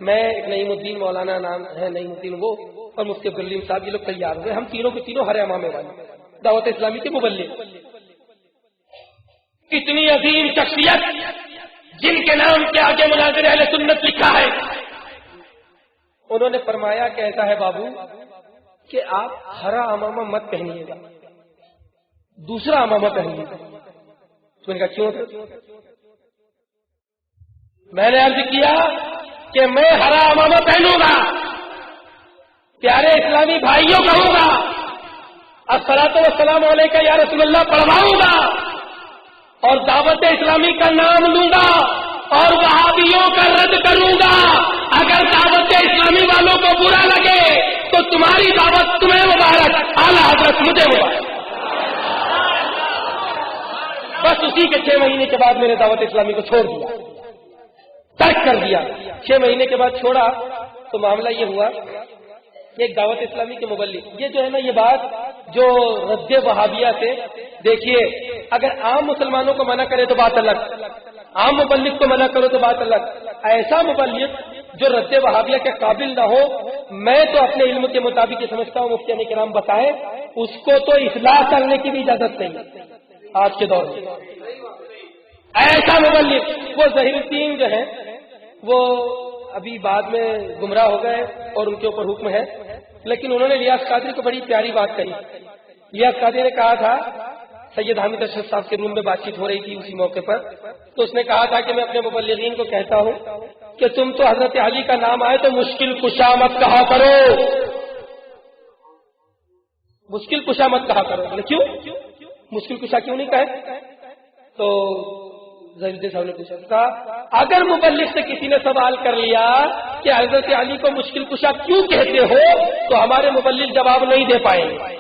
میں نعیم الدین مولانا نام ہے نعیم الدین، وہ اور مفتی عبدالعلیم صاحب یہ لوگ تیار ہوئے. ہم تینوں کے تینوں ہر امامے والے دعوت اسلامی کے مبلغ. اتنی عظیم شخصیت جن کے نام کے آگے مناظر اہل سنت لکھا ہے, انہوں نے فرمایا کہ ایسا ہے بابو کہ آپ ہرا امامہ مت پہنیے گا, دوسرا امامہ پہنیے گا. تو نے کہا کیوں؟ میں نے عرض کیا کہ میں ہرا امامہ پہنوں گا, پیارے اسلامی بھائیوں کہوں گا الصلاۃ والسلام علیکہ یا رسول اللہ پڑھواؤں گا, اور دعوت اسلامی کا نام لوں گا اور وہابیوں کا رد کروں گا. اگر دعوت اسلامی والوں کو برا لگے تو تمہاری دعوت تمہیں مبارک, اعلیٰ حضرت مجھے مبارک. بس اسی کے 6 مہینے کے بعد میں نے دعوت اسلامی کو چھوڑ دیا, ترک کر دیا. 6 مہینے کے بعد چھوڑا تو معاملہ یہ ہوا کہ ایک دعوت اسلامی کے مبلغ, یہ جو ہے نا یہ بات جو رد وہابیہ سے, دیکھیے اگر عام مسلمانوں کو منع کرے تو بات الگ, عام مبلغ کو منع کرو تو بات الگ. ایسا مبلغ جو رد وہابیہ کے قابل نہ ہو, میں تو اپنے علم کے مطابق یہ سمجھتا ہوں مفتیان کرام بتائے اس کو تو اصلاح کرنے کی بھی اجازت نہیں آج کے دور میں. ایسا مبلغ, وہ ظہیر الدین جو ہے وہ ابھی بعد میں گمراہ ہو گئے اور ان کے اوپر حکم ہے, لیکن انہوں نے ریاض قادری کو بڑی پیاری بات کہی. ریاض قادری نے کہا تھا, سید حامد اشرف صاحب کے روم میں بات چیت ہو رہی تھی اسی موقع پر, تو اس نے کہا تھا کہ میں اپنے مبلغین کو کہتا ہوں کہ تم تو حضرت علی کا نام آئے تو مشکل کشا مت کہا کرو, مشکل کشا مت کہا کرو. کیوں مشکل کشا کیوں نہیں کہے؟ تو ظہیر صاحب نے پوچھا, اگر مبلغ سے کسی نے سوال کر لیا کہ حضرت علی کو مشکل کشا کیوں کہتے ہو تو ہمارے مبلغ جواب نہیں دے پائیں گے.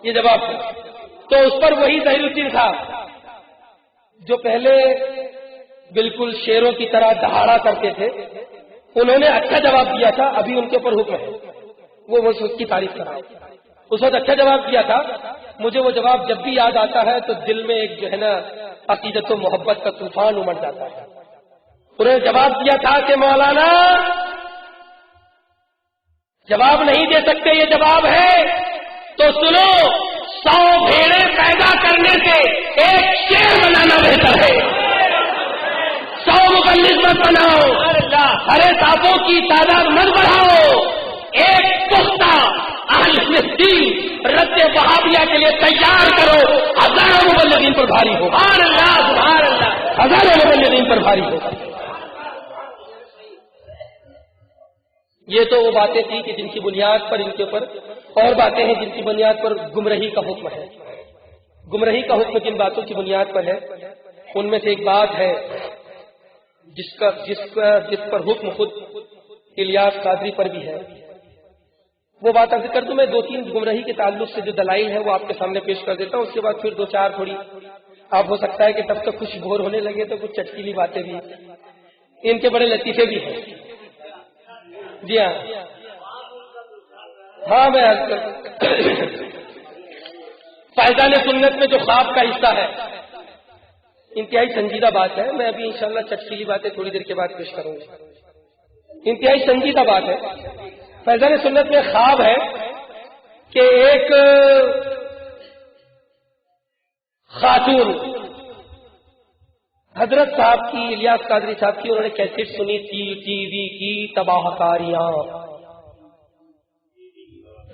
یہ جواب تھا. تو اس پر وہی ظہیر الدین صاحب جو پہلے بالکل شیروں کی طرح دہاڑا کرتے تھے, انہوں نے اچھا جواب دیا تھا. ابھی ان کے اوپر حکم ہے, وہ اس کی تعریف کر رہا ہے. اس وقت اچھا جواب دیا تھا. مجھے وہ جواب جب بھی یاد آتا ہے تو دل میں ایک جو ہے نا عقیدت و محبت کا طوفان امڑ جاتا ہے. انہوں نے جواب دیا تھا کہ مولانا جواب نہیں دے سکتے, یہ جواب ہے تو سنو, 100 بھیڑیں پیدا کرنے سے ایک شیر بنانا بہتر ہے. 100 مبلغ مت بناؤ, ہرے صافوں کی تعداد مت بڑھاؤ, ایک پختہ اہل دین رد وہابیہ کے لیے تیار کرو. ہزاروں مبلغین پر بھاری ہو, ہزاروں مبلغین پر بھاری ہو. یہ تو وہ باتیں تھیں کہ جن کی بنیاد پر ان کے اوپر اور باتیں ہیں جن کی بنیاد پر گمراہی کا حکم ہے. گمراہی کا حکم جن باتوں کی بنیاد پر ہے ان میں سے ایک بات ہے جس پر حکم خود الیاس قادری پر بھی ہے. وہ بات عرض کر دوں, میں 2-3 گمراہی کے تعلق سے جو دلائل ہیں وہ آپ کے سامنے پیش کر دیتا ہوں. اس کے بعد پھر 2-4 تھوڑی آپ ہو سکتا ہے کہ تب تک کچھ بور ہونے لگے تو کچھ چٹکیلی باتیں بھی, ان کے بڑے لطیفے بھی ہیں. جی ہاں میں فیضان سنت میں جو خواب کا حصہ ہے انتہائی سنجیدہ بات ہے. میں ابھی انشاءاللہ چٹکیلی باتیں تھوڑی دیر کے بعد پیش کروں گا. انتہائی سنجیدہ بات ہے. فیضان سنت میں خواب ہے کہ ایک خاتون حضرت صاحب کی, الیاس قادری صاحب کی, انہوں نے کیسٹ سنی تھی ٹی وی کی تباہ کاریاں.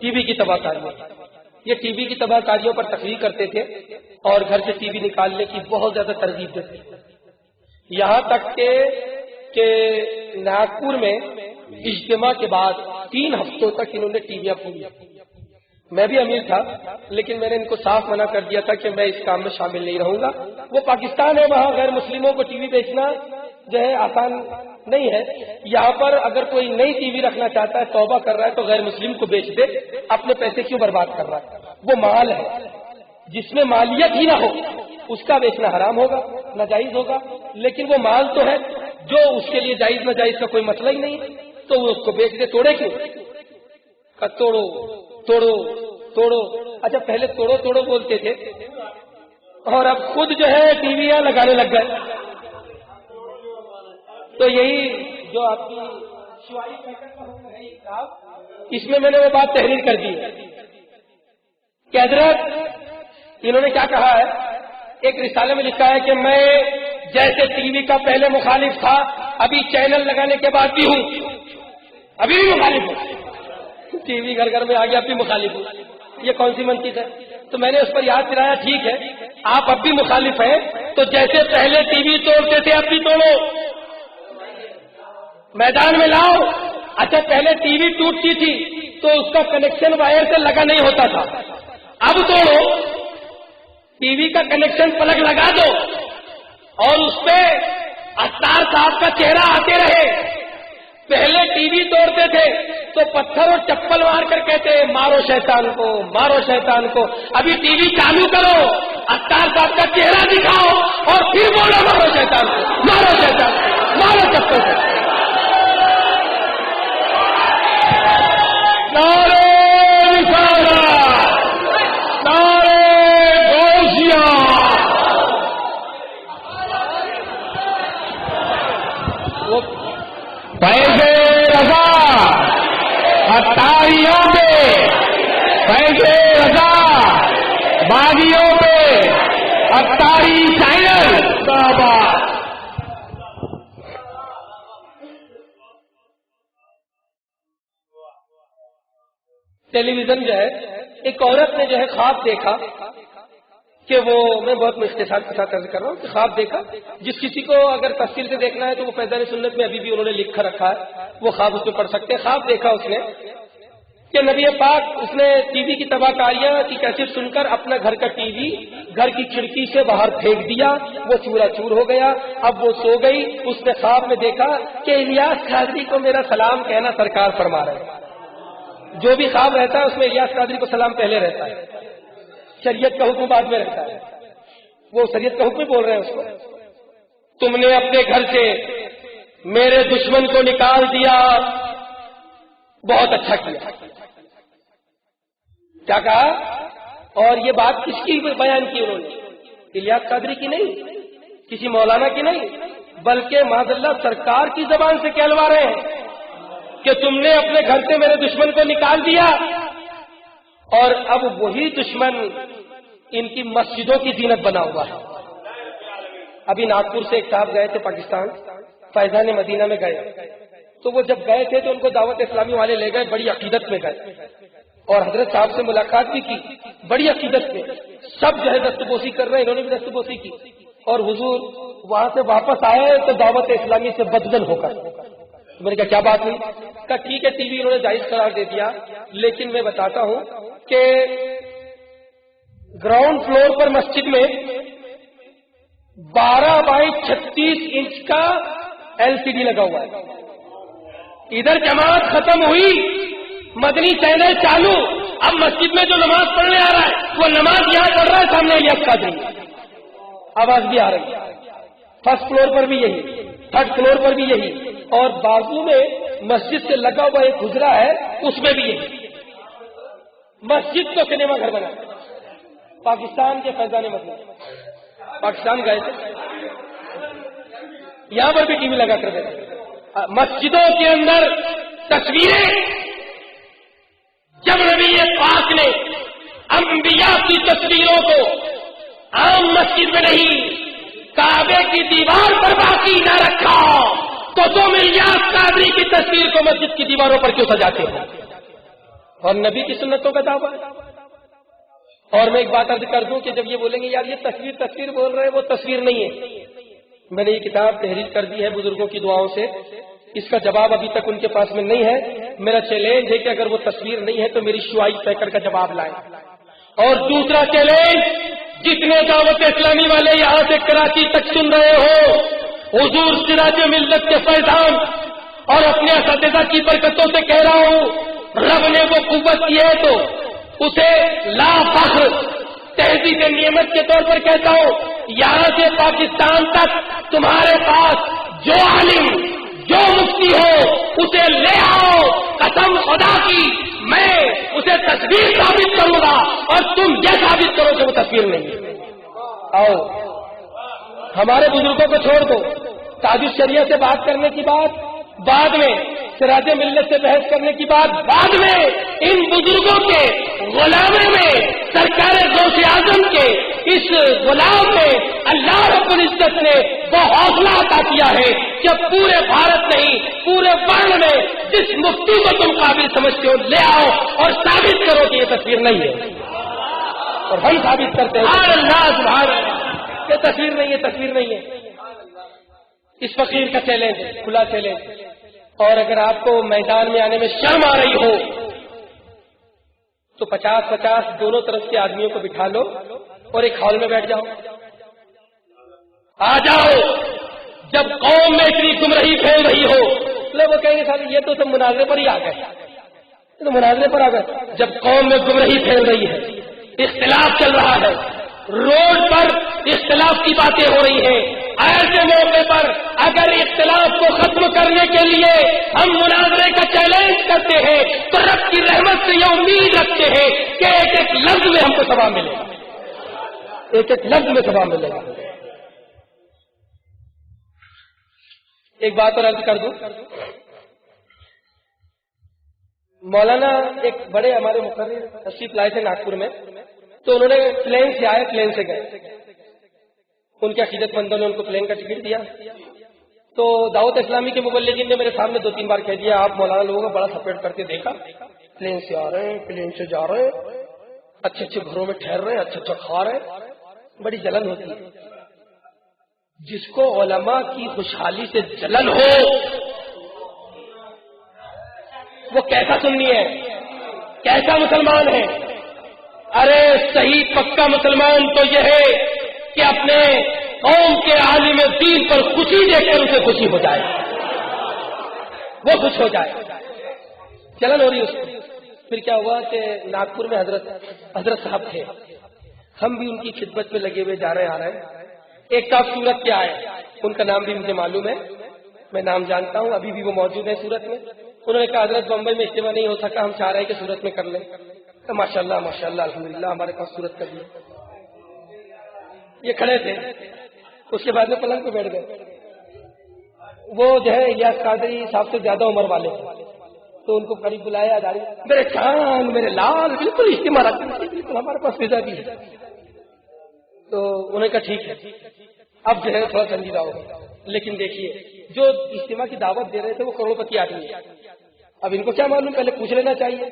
ٹی وی کی تباہ کاریاں, یہ ٹی وی کی تباہ کاریوں پر تقریر کرتے تھے اور گھر سے ٹی وی نکالنے کی بہت زیادہ ترغیب دیتے تھے. یہاں تک کہ ناگپور میں اجتماع کے بعد 3 ہفتوں تک انہوں نے ٹی ویاں پوری. میں بھی امیر تھا لیکن میں نے ان کو صاف منع کر دیا تھا کہ میں اس کام میں شامل نہیں رہوں گا. وہ پاکستان ہے, وہاں غیر مسلموں کو ٹی وی بیچنا جو ہے آسان نہیں ہے. یہاں پر اگر کوئی نئی ٹی وی رکھنا چاہتا ہے, توبہ کر رہا ہے, تو غیر مسلم کو بیچ دے, اپنے پیسے کیوں برباد کر رہا ہے. وہ مال ہے, جس میں مالیت ہی نہ ہو اس کا بیچنا حرام ہوگا, ناجائز ہوگا. لیکن وہ مال تو ہے جو اس کے لیے جائز ناجائز کا کوئی مسئلہ ہی نہیں, تو وہ اس کو بیچ دے. توڑے کیوں؟ توڑو توڑو توڑو. اچھا پہلے توڑو توڑو بولتے تھے اور اب خود جو ہے ٹی ویاں لگانے لگ گئے. تو یہی جو آپ کی اس میں میں نے وہ بات تحریر کر دی کہ حضرت انہوں نے کیا کہا ہے، ایک رسالے میں لکھا ہے کہ میں جیسے ٹی وی کا پہلے مخالف تھا ابھی چینل لگانے کے بعد بھی ہوں، ابھی بھی مخالف ہوں، ٹی وی گھر گھر میں آ گیا اب بھی مخالف ہوں، یہ کون سی منطق ہے؟ تو میں نے اس پر یاد دلایا ٹھیک ہے آپ اب بھی مخالف ہیں تو جیسے پہلے ٹی وی توڑتے تھے اب بھی توڑو، میدان میں لاؤ۔ اچھا پہلے ٹی وی ٹوٹتی تھی تو اس کا کنیکشن وائر سے لگا نہیں ہوتا تھا، اب توڑو، ٹی وی کا کنیکشن پلگ لگا دو اور اس پہ اتار صاحب کا چہرہ آتے رہے۔ پہلے ٹی وی توڑتے تھے تو پتھر اور چپل مار کر کہتے مارو شیطان کو، مارو شیطان کو، ابھی ٹی وی چالو کرو، اتار صاحب کا چہرہ دکھاؤ اور پھر بولو مارو شیطان کو، مارو شیطان کو، مارو چپل کو۔ نعرے رسالت، نعرے غوثیہ، پیسے رضا اتاریوں پہ، پیسے رضا باغیوں پہ، اتاری چینل بابا۔ ٹیلی ویژن جو ہے، ایک عورت نے جو ہے خواب دیکھا کہ وہ، میں بہت اختصار کے ساتھ عرض کر رہا ہوں کہ خواب دیکھا، جس کسی کو اگر تفصیل سے دیکھنا ہے تو وہ فیضان سنت میں ابھی بھی انہوں نے لکھ رکھا ہے، وہ خواب اس میں پڑھ سکتے ہیں۔ خواب دیکھا اس نے کہ نبی پاک، اس نے ٹی وی کی تباہ کاریاں کی کیسٹ سن کر اپنا گھر کا ٹی وی گھر کی کھڑکی سے باہر پھینک دیا، وہ چورا چور ہو گیا۔ اب وہ سو گئی، اس نے خواب میں دیکھا کہ الیاس قادری کو میرا سلام کہنا سرکار فرما رہے ہیں۔ جو بھی خواب رہتا ہے اس میں الیاس قادری کو سلام پہلے رہتا ہے، شریعت کا حکم بعد میں رہتا ہے، وہ شریعت کا حکم بول رہے ہیں اس کو۔ تم نے اپنے گھر سے میرے دشمن کو نکال دیا، بہت اچھا کیا۔ کیا کہا؟ اور یہ بات کس کی بیان کی انہوں نے؟ الیاس قادری کی نہیں، کسی مولانا کی نہیں، بلکہ معاذ اللہ سرکار کی زبان سے کہلوا رہے ہیں کہ تم نے اپنے گھر سے میرے دشمن کو نکال دیا، اور اب وہی دشمن ان کی مسجدوں کی زینت بنا ہوا ہے۔ ابھی ناگپور سے ایک صاحب گئے تھے پاکستان، فیضان مدینہ میں گئے، تو وہ جب گئے تھے تو ان کو دعوت اسلامی والے لے گئے، بڑی عقیدت میں گئے اور حضرت صاحب سے ملاقات بھی کی، بڑی عقیدت میں، سب جو ہے دستبوسی کر رہے ہیں، انہوں نے بھی دستبوسی کی، اور حضور وہاں سے واپس آئے تو دعوت اسلامی سے بددل ہو کر۔ میں نے کہا کیا بات ہوئی؟ کہا ٹھیک ہے ٹی وی انہوں نے جائز قرار دے دیا، لیکن میں بتاتا ہوں کہ گراؤنڈ فلور پر مسجد میں 12x36 انچ کا LCD لگا ہوا ہے، ادھر جماعت ختم ہوئی، مدنی چینل چالو، اب مسجد میں جو نماز پڑھنے آ رہا ہے وہ نماز یہاں پڑھ رہا ہے، سامنے الیاس قادری، آواز بھی آ رہی ہے، فرسٹ فلور پر بھی یہی، تھرڈ فلور پر بھی یہی، اور بازو میں مسجد سے لگا ہوا ایک حجرہ ہے اس میں بھی یہی۔ مسجد تو سنیما گھر بنا، پاکستان کے فیضان مدینہ، پاکستان گئے تھے، یہاں پر بھی ٹی وی لگا کر دیتے، مسجدوں کے اندر تصویریں، جب نبی پاک نے انبیاء کی تصویروں کو عام مسجد میں نہیں کعبے کی دیوار پر باقی نہ رکھا تو تم الیاس قادری کی تصویر کو مسجد کی دیواروں پر کیوں سجاتے ہو؟ اور نبی کی سنتوں کا دعویٰ ہے۔ اور میں ایک بات عرض کر دوں کہ جب یہ بولیں گے یار یہ تصویر بول رہے ہیں، وہ تصویر نہیں ہے، میں نے یہ کتاب تحریر کر دی ہے بزرگوں کی دعاؤں سے، اس کا جواب ابھی تک ان کے پاس میں نہیں ہے، میرا چیلنج ہے کہ اگر وہ تصویر نہیں ہے تو میری شعاعی پیکر کا جواب لائیں۔ اور دوسرا چیلنج، جتنے دعوت اسلامی والے یہاں سے کراچی تک سن رہے ہو، حضور سراج ملت کے فیضان اور اپنے اساتذہ کی برکتوں سے کہہ رہا ہوں، رب نے وہ قوت کی ہے تو اسے لا فخر تہذیب نعمت کے طور پر کہتا ہوں، یہاں سے پاکستان تک تمہارے پاس جو عالم جو مفتی ہو اسے لے آؤ، قسم خدا کی میں اسے تصویر ثابت کروں گا اور تم یہ ثابت کرو کہ وہ تصویر نہیں ہے۔ آؤ ہمارے بزرگوں کو چھوڑ دو، تاج الشریعہ سے بات کرنے کی بات بعد میں سراج ملت سے بحث کرنے کی بات بعد میں ان بزرگوں کے غلامے میں سرکار غوث اعظم کے اس غلام میں اللہ رب العزت نے وہ حوصلہ عطا کیا ہے کہ پورے بھارت نہیں پورے ورلڈ میں جس مفتی کو تم قابل سمجھتے ہو لے آؤ اور ثابت کرو کہ یہ تصویر نہیں ہے، اور ہم ثابت کرتے ہیں یہ تصویر نہیں ہے، تصویر نہیں ہے۔ اس فقیر کا چیلنج ہے، کھلا چیلنج۔ اور اگر آپ کو میدان میں آنے میں شرم آ رہی ہو تو 50-50 دونوں طرف کے آدمیوں کو بٹھا لو اور ایک ہال میں بیٹھ جاؤ، آ جاؤ۔ جب قوم میں اتنی گمراہی پھیل رہی ہو لوگ وہ کہیں گے صاحب یہ تو سب مناظرے پر ہی آ گئے، یہ تو مناظرے پر آ گئے۔ جب قوم میں گمراہی پھیل رہی ہے، اختلاف چل رہا ہے، روڈ پر اختلاف کی باتیں ہو رہی ہیں، ایسے موقع پر اگر اختلاف کو ختم کرنے کے لیے ہم مناظرے کا چیلنج کرتے ہیں تو رب کی رحمت سے یہ امید رکھتے ہیں کہ ایک ایک لفظ میں ہم کو ثواب ملے گا، ایک ایک لفظ میں ثواب ملے گا۔ ایک بات اور عرض کر دوں، مولانا ایک بڑے ہمارے مقرر تشریف لائے تھے ناگپور میں، تو انہوں نے پلین سے آئے، پلین سے گئے، ان کے عقیدت مندوں نے ان کو پلین کا ٹکٹ دیا، تو دعوت اسلامی کے مبلغین نے میرے سامنے 2-3 بار کہہ دیا آپ مولانا لوگوں کو بڑا سپورٹ کرتے دیکھا، پلین سے آ رہے ہیں، پلین سے جا رہے ہیں، اچھے اچھے گھروں میں ٹھہر رہے ہیں، اچھا اچھا کھا رہے ہیں، بڑی جلن ہوتی ہے۔ جس کو علماء کی خوشحالی سے جلن ہو وہ کیسا سنی ہے، کیسا مسلمان ہے؟ ارے صحیح پکا مسلمان تو یہ ہے کہ اپنے قوم کے عالم دین پر خوشی دیکھ کر اسے خوشی ہو جائے، وہ خوش ہو جائے، جلن ہو رہی اس کو۔ پھر کیا ہوا کہ ناگپور میں حضرت صاحب تھے، ہم بھی ان کی خدمت میں لگے ہوئے جا رہے آ رہے ہیں۔ ایک صاحب سورت کے آئے، ان کا نام بھی مجھے معلوم ہے، میں نام جانتا ہوں، ابھی بھی وہ موجود ہے سورت میں۔ انہوں نے کہا حضرت بمبئی میں اجتماع نہیں ہو سکا، ہم چاہ رہے ہیں کہ سورت میں کر لیں۔ ماشاء اللہ ماشاء اللہ الحمدللہ ہمارے پاس سورت کر دیا۔ یہ کھڑے تھے، اس کے بعد میں پلنگ پہ بیٹھ گئے۔ وہ جو ہے الیاس قادری صاحب سے زیادہ عمر والے تھے، تو ان کو قریب بلایا، داڑھی میرے چاند میرے لال بالکل اجتماع رکھتے ہیں، بالکل ہمارے پاس ویزا بھی ہے۔ تو انہوں نے کہا ٹھیک ہے، اب جو ہے تھوڑا سنجیدہ ہوگا، لیکن دیکھیے جو اجتماع کی دعوت دے رہے تھے وہ کروڑ پتی آدمی ہے، اب ان کو کیا معلوم، پہلے پوچھ لینا چاہیے،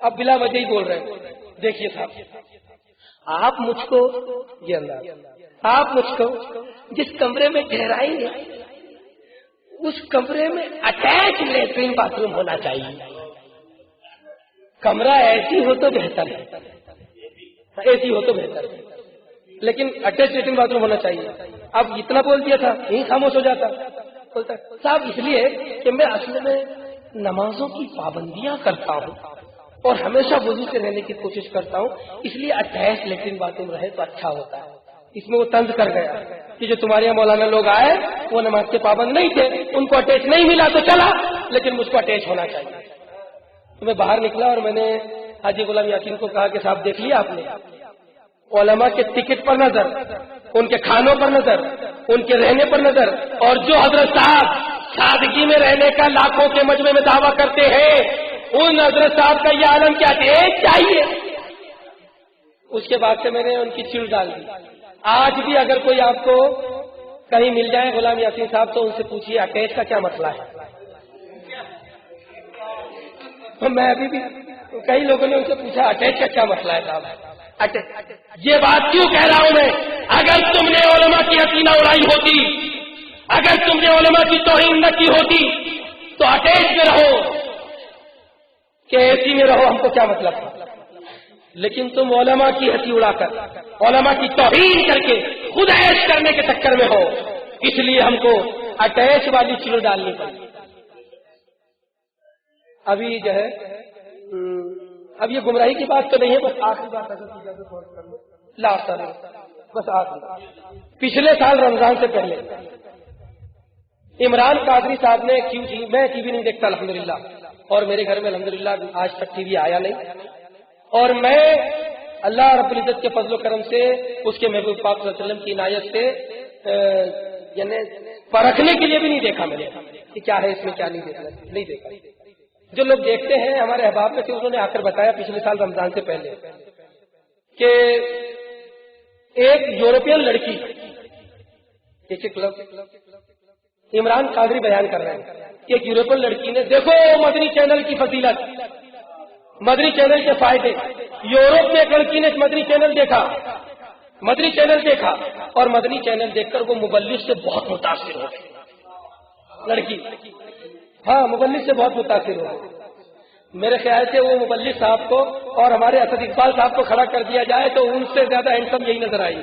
اب بلا وجہ ہی بول رہے ہیں۔ دیکھیے صاحب آپ مجھ کو یہ انداز، آپ مجھ کو جس کمرے میں ٹھہرائی ہے اس کمرے میں اٹیچ لیٹرین باتھ روم ہونا چاہیے، کمرہ ایسی ہو تو بہتر ہے، ایسی ہو تو بہتر ہے، لیکن اٹیچ لیٹرین باتھ روم ہونا چاہیے۔ اب اتنا بول دیا تھا یہی خاموش ہو جاتا، بولتا صاحب اس لیے کہ میں اصل میں نمازوں کی پابندیاں کرتا ہوں اور ہمیشہ وضو سے رہنے کی کوشش کرتا ہوں، اس لیے اٹیچ لیٹرین باتھ روم رہے تو اچھا ہوتا ہے۔ اس میں وہ طنز کر گیا کہ جو تمہارے یہاں مولانا لوگ آئے وہ نماز کے پابند نہیں تھے، ان کو اٹیچ نہیں ملا تو چلا، لیکن مجھ کو اٹیچ ہونا چاہیے۔ تو میں باہر نکلا اور میں نے حاجی غلام یاسین کو کہا کہ صاحب دیکھ لیا آپ نے، علماء کے ٹکٹ پر نظر، ان کے کھانوں پر نظر، ان کے رہنے پر نظر، اور جو حضرت صاحب سادگی میں رہنے کا لاکھوں کے مجمع میں دعویٰ کرتے ہیں ان حضرت صاحب کا یہ عالم کیا چاہیے۔ اس کے بعد سے میں نے ان کی چڑ ڈال دی۔ آج بھی اگر کوئی آپ کو کہیں مل جائے غلام یاسین صاحب تو ان سے پوچھیے اٹیچ کا کیا مسئلہ ہے۔ تو میں ابھی بھی کئی لوگوں نے ان سے پوچھا اٹیچ کا کیا مسئلہ ہے صاحب، یہ بات کیوں کہہ رہا ہوں میں، اگر تم نے علماء کی حسینہ اڑائی ہوتی، اگر تم نے علماء کی توہین نہ کی ہوتی تو اٹیچ میں رہو کہ اے سی میں رہو، ہم کو کیا مطلب ہے، لیکن تم علماء کی ہنسی اڑا کر، علماء کی توہین کر کے خود عیش کرنے کے چکر میں ہو، اس لیے ہم کو اٹیچ والی چیز ڈالنی پڑی۔ ابھی جو ہے اب یہ گمراہی کی بات تو نہیں ہے، بس آخری بات لاسٹ بس آخری، پچھلے سال رمضان سے پہلے عمران قادری صاحب نے کیو ٹی، میں ٹی وی نہیں دیکھتا الحمدللہ، اور میرے گھر میں الحمدللہ آج تک ٹی وی آیا نہیں، اور میں اللہ رب العزت کے فضل و کرم سے اس کے محبوب پاک صلی اللہ علیہ وسلم کی عنایت سے یعنی پرکھنے کے لیے بھی نہیں دیکھا میں نے، کہ کیا ہے اس میں کیا نہیں دیکھا. جو لوگ دیکھتے ہیں ہمارے احباب میں سے انہوں نے آ کر بتایا پچھلے سال رمضان سے پہلے کہ ایک یورپین لڑکی عمران قادری بیان کر رہے ہیں کہ ایک یورپین لڑکی نے دیکھو مدنی چینل کی فضیلت، مدنی چینل کے فائدے. یورپ میں ایک لڑکی نے مدنی چینل دیکھا اور مدنی چینل دیکھ کر وہ مبلغ سے بہت متاثر ہو گئی لڑکی. ہاں مبلغ سے بہت متاثر ہو گئی. میرے خیال سے وہ مبلغ صاحب کو اور ہمارے اسد اقبال صاحب کو کھڑا کر دیا جائے تو ان سے زیادہ ہینڈسم یہی نظر آئی.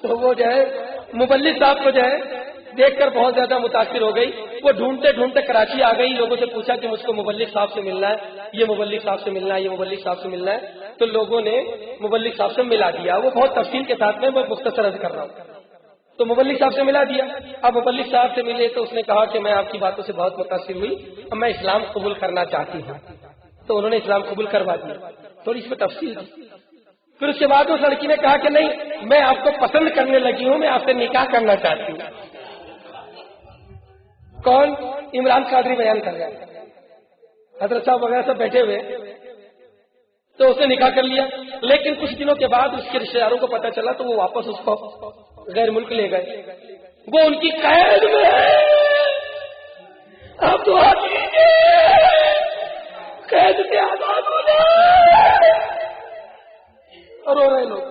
تو وہ جو ہے مبلغ صاحب کو جو ہے دیکھ کر بہت زیادہ متاثر ہو گئی. وہ ڈھونڈتے ڈھونڈتے کراچی آ گئی. لوگوں سے پوچھا کہ مجھ کو مبلغ صاحب سے ملنا ہے، یہ مبلغ صاحب سے ملنا ہے، یہ مبلغ صاحب سے ملنا ہے. تو لوگوں نے مبلغ صاحب سے ملا دیا. وہ بہت تفصیل کے ساتھ میں مختصر عرض کر رہا ہوں. تو مبلغ صاحب سے ملا دیا. اب مبلغ صاحب سے ملے تو اس نے کہا کہ میں آپ کی باتوں سے بہت متاثر ہوئی، اب میں اسلام قبول کرنا چاہتی ہوں. تو انہوں نے اسلام قبول کروا دیا. تھوڑی اس میں تفصیل دی. پھر اس کے بعد اس لڑکی نے کہا کہ نہیں، میں آپ کو پسند کرنے لگی ہوں، میں آپ سے نکاح کرنا چاہتی ہوں. کون؟ عمران قادری بیان کر رہا ہے. حضرت صاحب وغیرہ سب بیٹھے ہوئے. تو اس نے نکاح کر لیا. لیکن کچھ دنوں کے بعد اس کے رشتے داروں کو پتا چلا تو وہ واپس اس کو غیر ملک لے گئے. وہ ان کی قید میں ہے. آپ دعا کیجیے قید سے آزاد ہو جائے. اور رو رہے لوگ،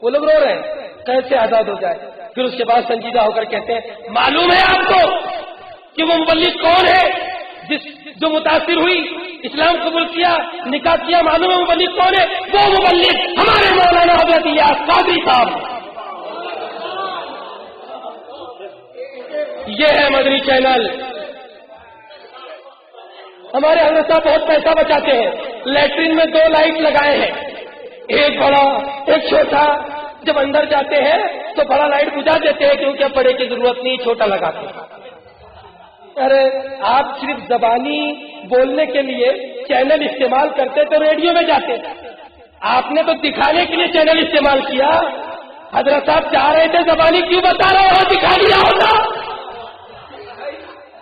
وہ لوگ رو رہے ہیں قید سے آزاد ہو جائے. پھر اس کے بعد سنجیدہ ہو کر کہتے ہیں معلوم ہے آپ کو کہ وہ مبلغ کون ہے جو متاثر ہوئی، اسلام قبول کیا، نکاح کیا؟ معلوم ہے مبلغ کون ہے؟ وہ مبلغ ہمارے مولانا حضرت الیاس قادری صاحب. یہ ہے مدنی چینل. ہمارے حضرت صاحب بہت پیسہ بچاتے ہیں. لیٹرین میں 2 لائٹ لگائے ہیں، ایک بڑا ایک چھوٹا. جب اندر جاتے ہیں تو بڑا لائٹ بجھا دیتے ہیں کیونکہ اب بڑے کی ضرورت نہیں، چھوٹا لگاتے ہیں. ارے آپ صرف زبانی بولنے کے لیے چینل استعمال کرتے تو ریڈیو میں جاتے. آپ نے تو دکھانے کے لیے چینل استعمال کیا. حضرت صاحب چاہ رہے تھے زبانی کیوں بتا رہے ہو، دکھا لیا ہوتا.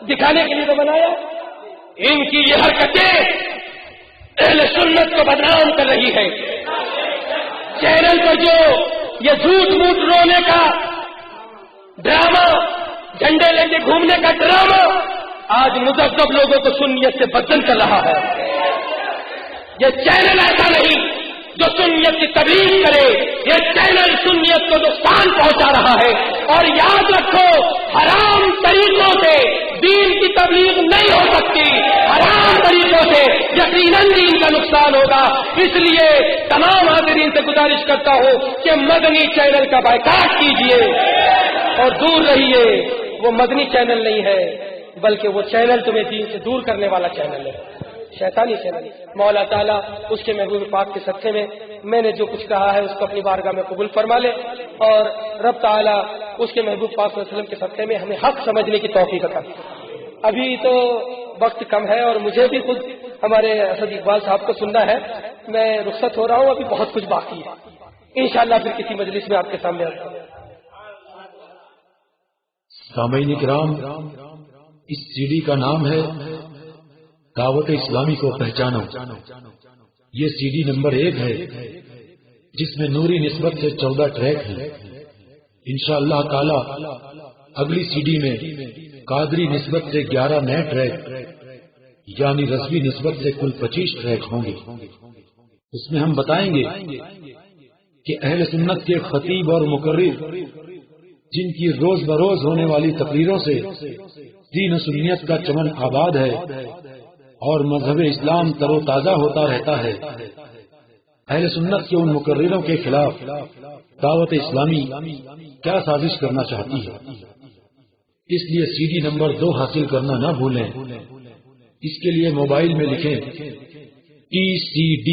دکھانے کے لیے تو بنایا. ان کی یہ حرکتیں اہل سنت کو بدنام کر رہی ہے. چینل پر جو یہ جھوٹ موٹ رونے کا ڈرامہ، جھنڈے لے کے گھومنے کا ڈرامہ آج مذہب لوگوں کو سنیت سے بدل کر رہا ہے. یہ چینل ایسا نہیں جو سنیت کی تبلیغ کرے، یہ چینل سنیت کو نقصان پہنچا رہا ہے. اور یاد رکھو حرام طریقوں سے دین کی تبلیغ نہیں ہو سکتی. حرام طریقوں سے یقیناً دین کا نقصان ہوگا. اس لیے تمام حاضرین سے گزارش کرتا ہوں کہ مدنی چینل کا بائیکاٹ کیجیے اور دور رہیے. وہ مدنی چینل نہیں ہے بلکہ وہ چینل تمہیں دین سے دور کرنے والا چینل ہے، شیطانی چینل. مولا تعالیٰ اس کے محبوب پاک کے صدقے میں نے جو کچھ کہا ہے اس کو اپنی بارگاہ میں قبول فرما لے، اور رب تعالیٰ اس کے محبوب پاک صلی اللہ علیہ وسلم کے صدقے میں ہمیں حق سمجھنے کی توفیق عطا. ابھی تو وقت کم ہے اور مجھے بھی خود ہمارے اسد اقبال صاحب کو سننا ہے. میں رخصت ہو رہا ہوں، ابھی بہت کچھ باقی ہے. انشاءاللہ پھر کسی مجلس میں آپ کے سامنے آتا ہوں. سامعین کرام، اس سی ڈی کا نام ہے دعوت اسلامی کو پہچانو. یہ سی ڈی نمبر 1 ہے جس میں نوری نسبت سے 14 ٹریک ہیں. انشاءاللہ تعالی اگلی سی ڈی میں قادری نسبت سے 11 نئے ٹریک یعنی رضوی نسبت سے کل 25 ٹریک ہوں گے. اس میں ہم بتائیں گے کہ اہل سنت کے خطیب اور مقرر جن کی روز بروز ہونے والی تقریروں سے دین و سنیت کا چمن آباد ہے اور مذہب اسلام تر و تازہ ہوتا رہتا ہے، اہل سنت کے ان مقرروں کے خلاف دعوت اسلامی کیا سازش کرنا چاہتی ہے. اس لیے سی ڈی نمبر 2 حاصل کرنا نہ بھولیں. اس کے لیے موبائل میں لکھیں TCD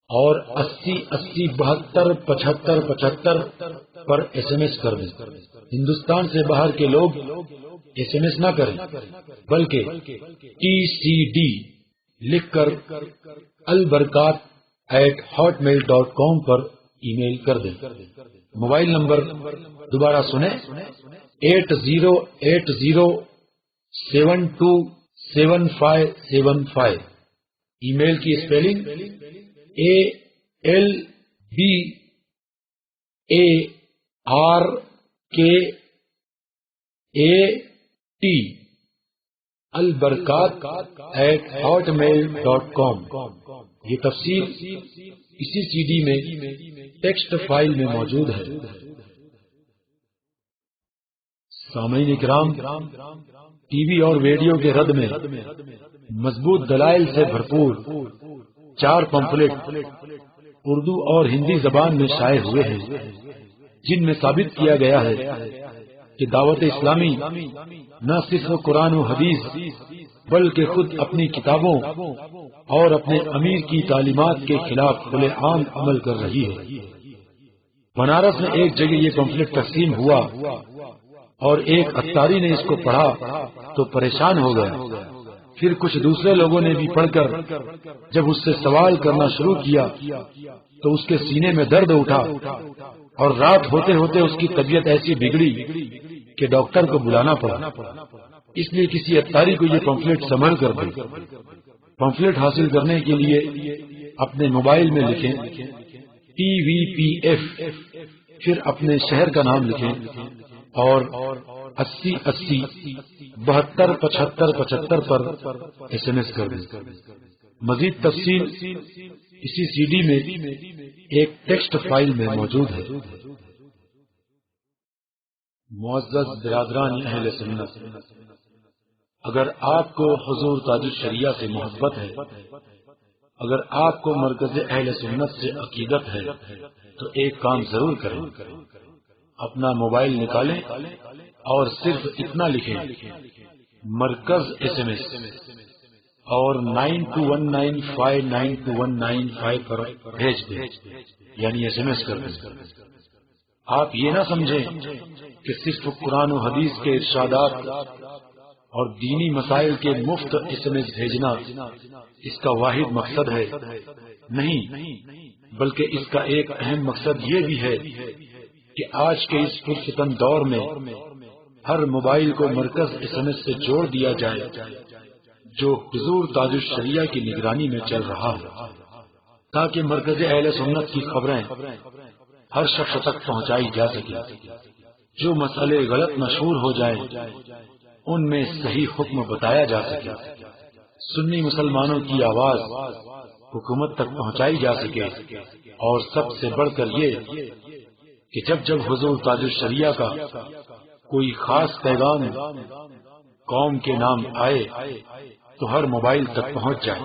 اور 80 80 72 75 75 پر SMS کر دیں. ہندوستان سے باہر کے لوگ SMS نہ کریں بلکہ TCD لکھ کر البرکات@hotmail.com پر ای میل کر دیں. موبائل نمبر دوبارہ سنیں 8080727575. ای میل کی اسپیلنگ ALBARKAT albarkat@hotmail.com. یہ تفصیل اسی سی ڈی میں ٹیکسٹ فائل میں موجود ہے. سامعین اکرام، ٹی وی اور ریڈیو کے رد میں مضبوط دلائل سے بھرپور 4 پمفلٹ اردو اور ہندی زبان میں شائع ہوئے ہیں، جن میں ثابت کیا گیا ہے کہ دعوت اسلامی نہ صرف قرآن و حدیث بلکہ خود اپنی کتابوں اور اپنے امیر کی تعلیمات کے خلاف کھلے عام عمل کر رہی ہے. بنارس میں ایک جگہ یہ پمفلٹ تقسیم ہوا اور ایک اتاری نے اس کو پڑھا تو پریشان ہو گیا. پھر کچھ دوسرے لوگوں نے بھی پڑھ کر جب اس سے سوال کرنا شروع کیا تو اس کے سینے میں درد اٹھا اور رات ہوتے ہوتے اس کی طبیعت ایسی بگڑی کہ ڈاکٹر کو بلانا پڑا. اس لیے کسی اتاری کو یہ پمفلٹ سنبھل کر دے. پمفلٹ حاصل کرنے کے لیے اپنے موبائل میں لکھیں TVPF، پھر اپنے شہر کا نام لکھیں اور 8080727575 پر SMS کر دیں. مزید تفصیل اسی سی ڈی میں ایک ٹیکسٹ فائل میں موجود ہے. معزز برادران اہل سنت، اگر آپ کو حضور تاج الشریعہ سے محبت ہے، اگر آپ کو مرکز اہل سنت سے عقیدت ہے تو ایک کام ضرور کریں. اپنا موبائل نکالیں اور صرف اتنا لکھیں مرکز SMS اور 9219592195 پر بھیج دیں، یعنی SMS کر دیں. آپ یہ نہ سمجھیں کہ صرف قرآن و حدیث کے ارشادات اور دینی مسائل کے مفت SMS بھیجنا اس کا واحد مقصد ہے. نہیں، بلکہ اس کا ایک اہم مقصد یہ بھی ہے کہ آج کے اس پرفتن دور میں ہر موبائل کو مرکز SMS سے جوڑ دیا جائے جو حضور تاج الشریعہ کی نگرانی میں چل رہا ہے، تاکہ مرکز اہل سنت کی خبریں ہر شخص تک پہنچائی جا سکے. جو مسئلے غلط مشہور ہو جائیں ان میں صحیح حکم بتایا جا سکے. سنی مسلمانوں کی آواز حکومت تک پہنچائی جا سکے. اور سب سے بڑھ کر یہ کہ جب جب حضور تاج الشریعہ کا کوئی خاص پیغام قوم کے نام آئے تو ہر موبائل تک پہنچ جائے.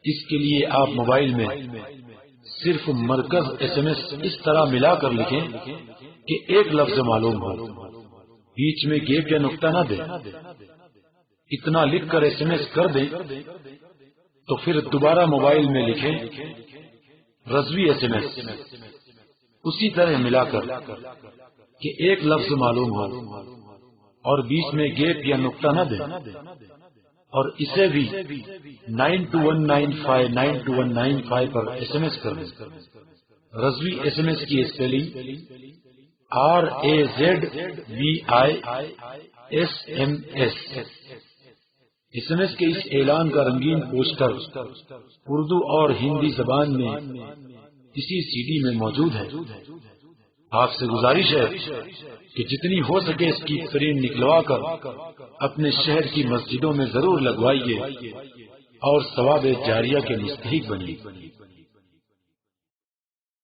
اس کے لیے آپ موبائل میں صرف مرکز SMS اس طرح ملا کر لکھیں کہ ایک لفظ معلوم ہو، بیچ میں گیپ یا نقطہ نہ دیں. اتنا لکھ کر SMS کر دیں تو پھر دوبارہ موبائل میں لکھیں رضوی SMS، اسی طرح ملا کر کہ ایک لفظ معلوم ہو اور بیچ میں گیپ یا نقطہ نہ دیں، اور اسے بھی 9219592195 پر SMS کر دیں. رضوی SMS کی اسپیلنگ RAZVISMS. SMS کے اس اعلان کا رنگین پوسٹر اردو اور ہندی زبان میں اسی سی ڈی میں موجود ہے. آپ سے گزارش ہے کہ جتنی ہو سکے اس کی پرنٹ نکلوا کر اپنے شہر کی مسجدوں میں ضرور لگوائیے اور ثواب جاریہ کے مستحق بنیے.